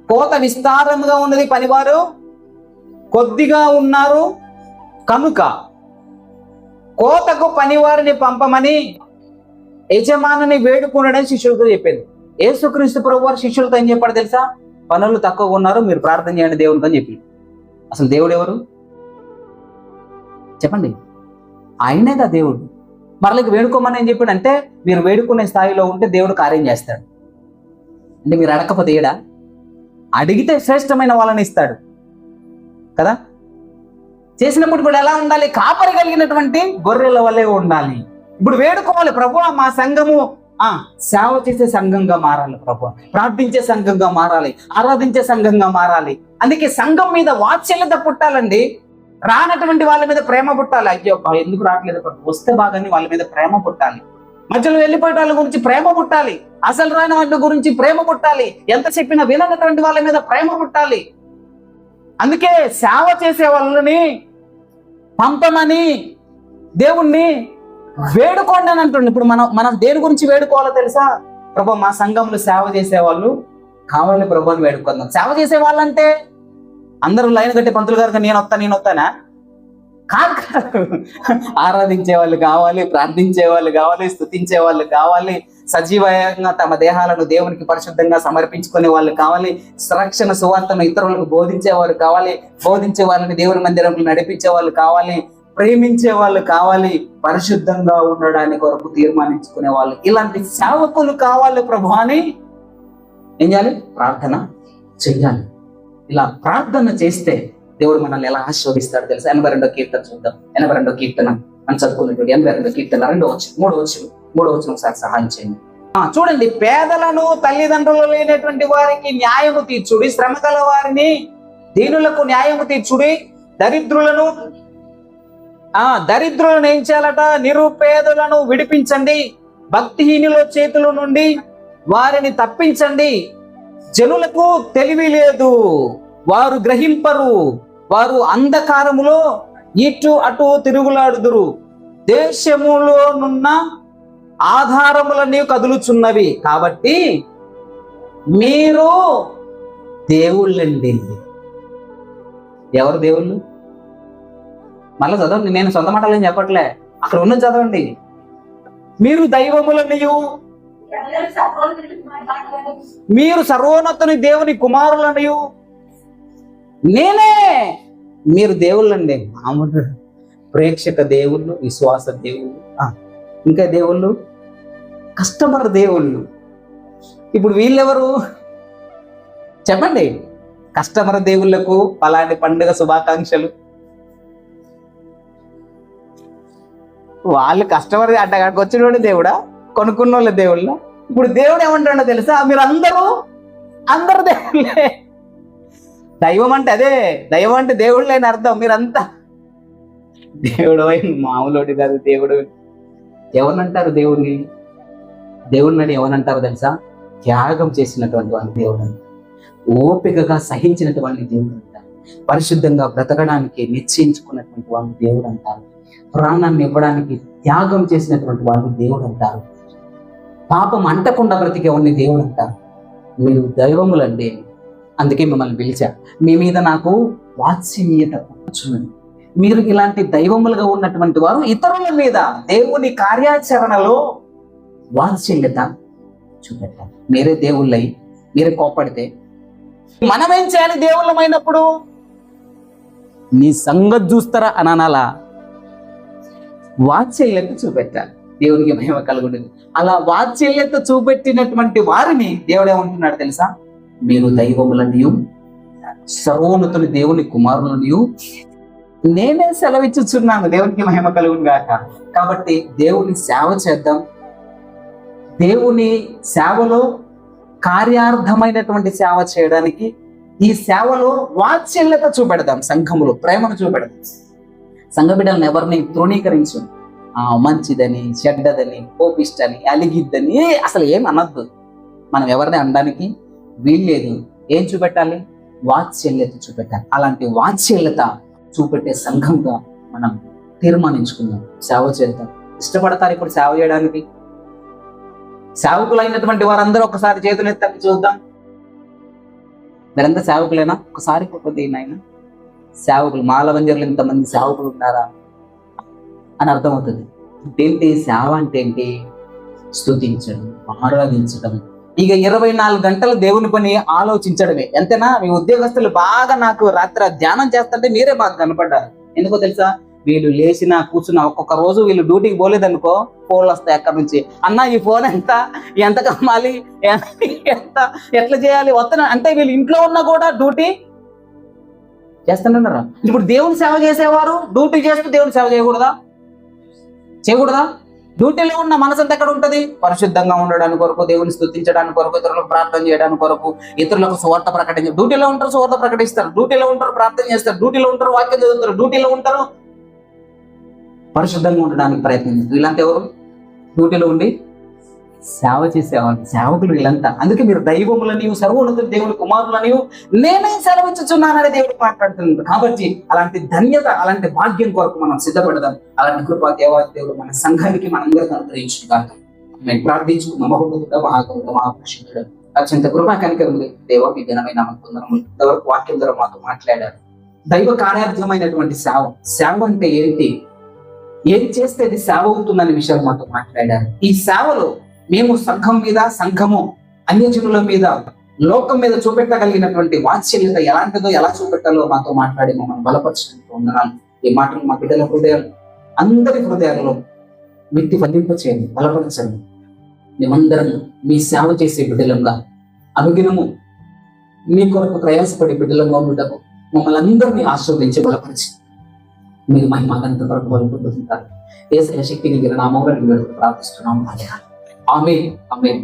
కోత విస్తారంగా ఉన్నది, పనివారు కొద్దిగా ఉన్నారు కనుక కోతకు పనివారిని పంపమని యజమానుని వేడుకున్నాడని శిష్యులతో చెప్పింది. యేసుక్రీస్తు ప్రభువారు శిష్యులతో ఏం చెప్పాడు తెలుసా? పనులు తక్కువగా ఉన్నారు, మీరు ప్రార్థన చేయండి దేవునికి అని చెప్పి. అసలు దేవుడు ఎవరు చెప్పండి? ఆయనేగా దేవుడు. మరలకి వేడుకోమని ఏం చెప్పాడు అంటే, మీరు వేడుకునే స్థాయిలో ఉంటే దేవుడు కార్యం చేస్తాడు. అంటే మీరు అడగకపోతే ఏడా? అడిగితే శ్రేష్టమైన వాళ్ళని ఇస్తాడు కదా. చేసినప్పుడు ఇప్పుడు ఎలా ఉండాలి? కాపరి కలిగినటువంటి గొర్రెల వల్లే ఉండాలి. ఇప్పుడు వేడుకోవాలి, ప్రభువా మా సంఘము సేవ చేసే సంఘంగా మారాలి, ప్రభువా ప్రార్థించే సంఘంగా మారాలి, ఆరాధించే సంఘంగా మారాలి. అందుకే సంఘం మీద వాత్సల్యత పుట్టాలండి. రానటువంటి వాళ్ళ మీద ప్రేమ పుట్టాలి. అయ్యో ఎందుకు రావట్లేదు, వస్తే బాగాని వాళ్ళ మీద ప్రేమ పుట్టాలి. మధ్యలో వెళ్ళిపోయే వాళ్ళ గురించి ప్రేమ పుట్టాలి. అసలు రాని వాళ్ళ గురించి ప్రేమ పుట్టాలి. ఎంత చెప్పినా విననటువంటి వాళ్ళ మీద ప్రేమ పుట్టాలి. అందుకే సేవ చేసే వాళ్ళని పంపమని దేవుణ్ణి వేడుకోండి అని అంటుండే. ఇప్పుడు మనం దేని గురించి వేడుకోవాలో తెలుసా? ప్రభు మా సంఘంలో సేవ చేసేవాళ్ళు కావాలి ప్రభు అని వేడుకుందాం. సేవ చేసే వాళ్ళంటే అందరూ లైన్ కట్టి పంతులు గారు నేను వస్తానా? కాదు. ఆరాధించే వాళ్ళు కావాలి, ప్రార్థించే వాళ్ళు కావాలి, స్తుతించే వాళ్ళు కావాలి, సజీవంగా తమ దేహాలను దేవునికి పరిశుద్ధంగా సమర్పించుకునే వాళ్ళు కావాలి, రక్షణ సువార్తను ఇతరులకు బోధించే వాళ్ళు కావాలి, బోధించే వాళ్ళని దేవుని మందిరంలో నడిపించే వాళ్ళు కావాలి, ప్రేమించే వాళ్ళు కావాలి, పరిశుద్ధంగా ఉండడానికి కొరకు తీర్మానించుకునే వాళ్ళు, ఇలాంటి సేవకులు కావాలి ప్రభు అని ఏం చేయాలి? ప్రార్థన చెయ్యాలి. ఇలా ప్రార్థన చేస్తే దేవుడు మనల్ని ఎలా ఆశీర్వదిస్తాడు తెలుసా? 82వ కీర్తన చూద్దాం. 82వ కీర్తన అని చదువుకున్నటువంటి 82వ కీర్తన 3వ వచనం ఒకసారి సహాయం చేయండి. చూడండి, పేదలను తల్లిదండ్రులు లేనటువంటి వారికి న్యాయము తీర్చుడి, శ్రమ గల వారిని దీనులకు న్యాయము తీర్చుడి, దరిద్రులను ఏం చేయాలట? నిరుపేదలను విడిపించండి, భక్తిహీనుల చేతుల నుండి వారిని తప్పించండి. జనులకు తెలివి లేదు, వారు గ్రహింపరు, వారు అంధకారములో ఇటు అటు తిరుగులాడుదురు, దేశములోనున్న ఆధారములన్నీ కదులుచున్నవి. కాబట్టి మీరు దేవుళ్ళండి. ఎవరు దేవుళ్ళు? మళ్ళీ చదవండి, నేను సొంత మాటలు ఏం చెప్పట్లే, అక్కడ ఉన్న చదవండి. మీరు దైవములనియు, మీరు సర్వోన్నతుని దేవుని కుమారులనియు, నేనే. మీరు దేవుళ్ళండి. మామూలు ప్రేక్షక దేవుళ్ళు, విశ్వాస దేవుళ్ళు, ఇంకా దేవుళ్ళు కస్టమర్ దేవుళ్ళు. ఇప్పుడు వీళ్ళెవరు చెప్పండి? కస్టమర్ దేవుళ్లకు అలాంటి పండుగ శుభాకాంక్షలు. వాళ్ళు కస్టమర్ అడ్డగాడికి వచ్చినోడు దేవుడా, కొనుక్కున్న వాళ్ళ దేవుళ్ళ. ఇప్పుడు దేవుడు ఏమంటాడో తెలుసా? మీరు అందరూ దేవుళ్ళే. దైవం అంటే అదే, దైవం అంటే దేవుళ్ళే అని అర్థం. మీరంతా దేవుడు మామూలుడి కాదు. దేవుడు ఎవరినంటారు? దేవుడిని ఎవరంటారు తెలుసా? త్యాగం చేసినటువంటి వాళ్ళు దేవుడు, ఓపికగా సహించినటువంటి దేవుడు అంటారు, పరిశుద్ధంగా బ్రతకడానికి నిశ్చయించుకున్నటువంటి వాళ్ళు దేవుడు అంటారు, ప్రాణాన్ని ఇవ్వడానికి త్యాగం చేసినటువంటి వాళ్ళు దేవుడు అంటారు, పాపం అంటకుండా బ్రతికేవాడిని దేవుడు అంటారు. మీరు దైవములండి, అందుకే మిమ్మల్ని పిలిచా. మీ మీద నాకు వాత్సల్యత కూర్చున్నది. మీరు ఇలాంటి దైవములుగా ఉన్నటువంటి వారు ఇతరుల మీద దేవుని కార్యాచరణలో వాత్సల్యత చూపెట్టాలి. మీరే దేవుళ్ళై మీరే కోపడితే మనమేం చేయాలి? దేవుళ్ళమైనప్పుడు నీ సంగతి చూస్తారా అని అనాలా? వాత్సల్యత చూపెట్టాలి, దేవునికి మహిమ కలుగుండేది. అలా వాత్సల్యత చూపెట్టినటువంటి వారిని దేవుడు ఏమంటున్నాడు తెలుసా? మీరు దైవములనియు సర్వోన్నతుని దేవుని కుమారులనియు నేనే సెలవిచ్చుచున్నాను. దేవునికి మహిమ కలుగును గాక. కాబట్టి దేవుని సేవ చేద్దాం. దేవుని సేవలో కార్యార్థమైనటువంటి సేవ చేయడానికి ఈ సేవలో వాత్సల్యత చూపెడదాం, సంఘములో ప్రేమను చూపెడదాం. సంఘ బిడ్డలను ఎవరిని తృణీకరించు, మంచిదని, చెడ్డదని, కోపిష్టని, అలిగిద్దని అసలు ఏం అనద్దు. మనం ఎవరిని అనడానికి వీల్లేదు. ఏం చూపెట్టాలి? వాత్సల్యత చూపెట్టాలి. అలాంటి వాత్సల్యత చూపెట్టే సంఘంగా మనం తీర్మానించుకుందాం, సేవ చేద్దాం. ఇష్టపడతారు ఇప్పుడు సేవ చేయడానికి? సేవకులైనటువంటి వారందరూ ఒకసారి చేతులు ఎత్తి చూద్దాం. మీరంతా సేవకులేనా? ఒకసారి నాయన సేవకులు, మాలవంజరులు ఇంతమంది సేవకులు ఉన్నారా అని అర్థమవుతుంది. ఏంటి సేవ అంటే? ఏంటి? స్తుతించడం, ఆరాధించడం, ఇక 24 గంటలు దేవుని పని ఆలోచించడమే. ఎంతేనా? మీ ఉద్యోగస్తులు బాగా నాకు రాత్రి ధ్యానం చేస్తుంటే మీరే బాగా కనపడ్డారు. ఎందుకో తెలుసా? వీళ్ళు లేచినా కూర్చున్నా ఒక్కొక్క రోజు వీళ్ళు డ్యూటీకి పోలేదనుకో ఫోన్లు వస్తాయి అక్కడి నుంచి. అన్న ఈ ఫోన్ ఎంత కమ్మాలి, ఎంత ఎట్లా చేయాలి వస్తున్నా అంటే వీళ్ళు ఇంట్లో ఉన్నా కూడా డ్యూటీ చేస్తున్నారా? ఇప్పుడు దేవుని సేవ చేసేవారు డ్యూటీ చేస్తూ దేవుని సేవ చేయకూడదా? డ్యూటీలో ఉన్న మనసంతా ఎక్కడ ఉంటుంది? పరిశుద్ధంగా ఉండడానికి కొరకు, దేవుని స్తుతించడానికి కొరకు, ఇతరులకు ప్రార్థన చేయడానికి కొరకు, ఇతరులకు సువార్త ప్రకటించారు. డ్యూటీలో ఉంటారు, సువార్త ప్రకటిస్తారు, డ్యూటీలో ఉంటారు, ప్రార్థన చేస్తారు, డ్యూటీలో ఉంటారు, వాక్యం చదువుతారు, డ్యూటీలో ఉంటారు, పరిశుద్ధంగా ఉండడానికి ప్రయత్నిస్తారు. వీళ్ళంతా ఎవరు? డ్యూటీలో ఉండి సేవ చేసేవాళ్ళు, సేవకులు వీళ్ళంతా. అందుకే మీరు దైవములని, సర్వోన్నతులు దేవుని కుమారులని నేనే సెలవిచ్చుచున్నానని దేవుడు మాట్లాడుతున్నాడు. కాబట్టి అలాంటి ధన్యత, అలాంటి భాగ్యం కొరకు మనం సిద్ధపడదాం. అలాంటి కృపా దేవుడు మన సంఘానికి మనందరికీ అనుగ్రహించుగాక. మేము ప్రార్థించుకున్న మహోన్నతుడ, మహాగరుడ, మహాపరిశుద్ధుడు, అత్యంత కృపా కనికరములు దేవ మీ ఘనమైన అనుకుందాము. ఇంతవరకు వాక్యం ద్వారా మాతో మాట్లాడారు. దైవ కార్యార్థమైనటువంటి సేవ అంటే ఏంటి, ఏం చేస్తే అది సేవ అవుతుందనే విషయాలు మాతో మాట్లాడారు. ఈ సేవలో మేము సంఘం మీద, సంఘము అన్యజనుల మీద, లోకం మీద చూపెట్టగలిగినటువంటి వాత్సల్యత ఎలాంటిదో, ఎలా చూపెట్టాలో మాతో మాట్లాడి మమ్మల్ని బలపరచడానికి ఉన్నాను. ఈ మాటలు మా బిడ్డల హృదయాలు, అందరి హృదయాలలో వ్యక్తి ఫలింపచేయండి, బలపరచండి. మేమందరం మీ సేవ చేసే బిడ్డలంగా, అనుదినము మీ కొరకు ప్రయాసపడే బిడ్డలంగా ఉండటము మమ్మల్ని అందరినీ ఆశీర్వదించి బలపరిచి మీరు మహిమాగంత కొరకు బలపడుతుంటారు. యేసయ్య శక్తిని నామములో ప్రార్థిస్తున్నాము. ఆమేన్.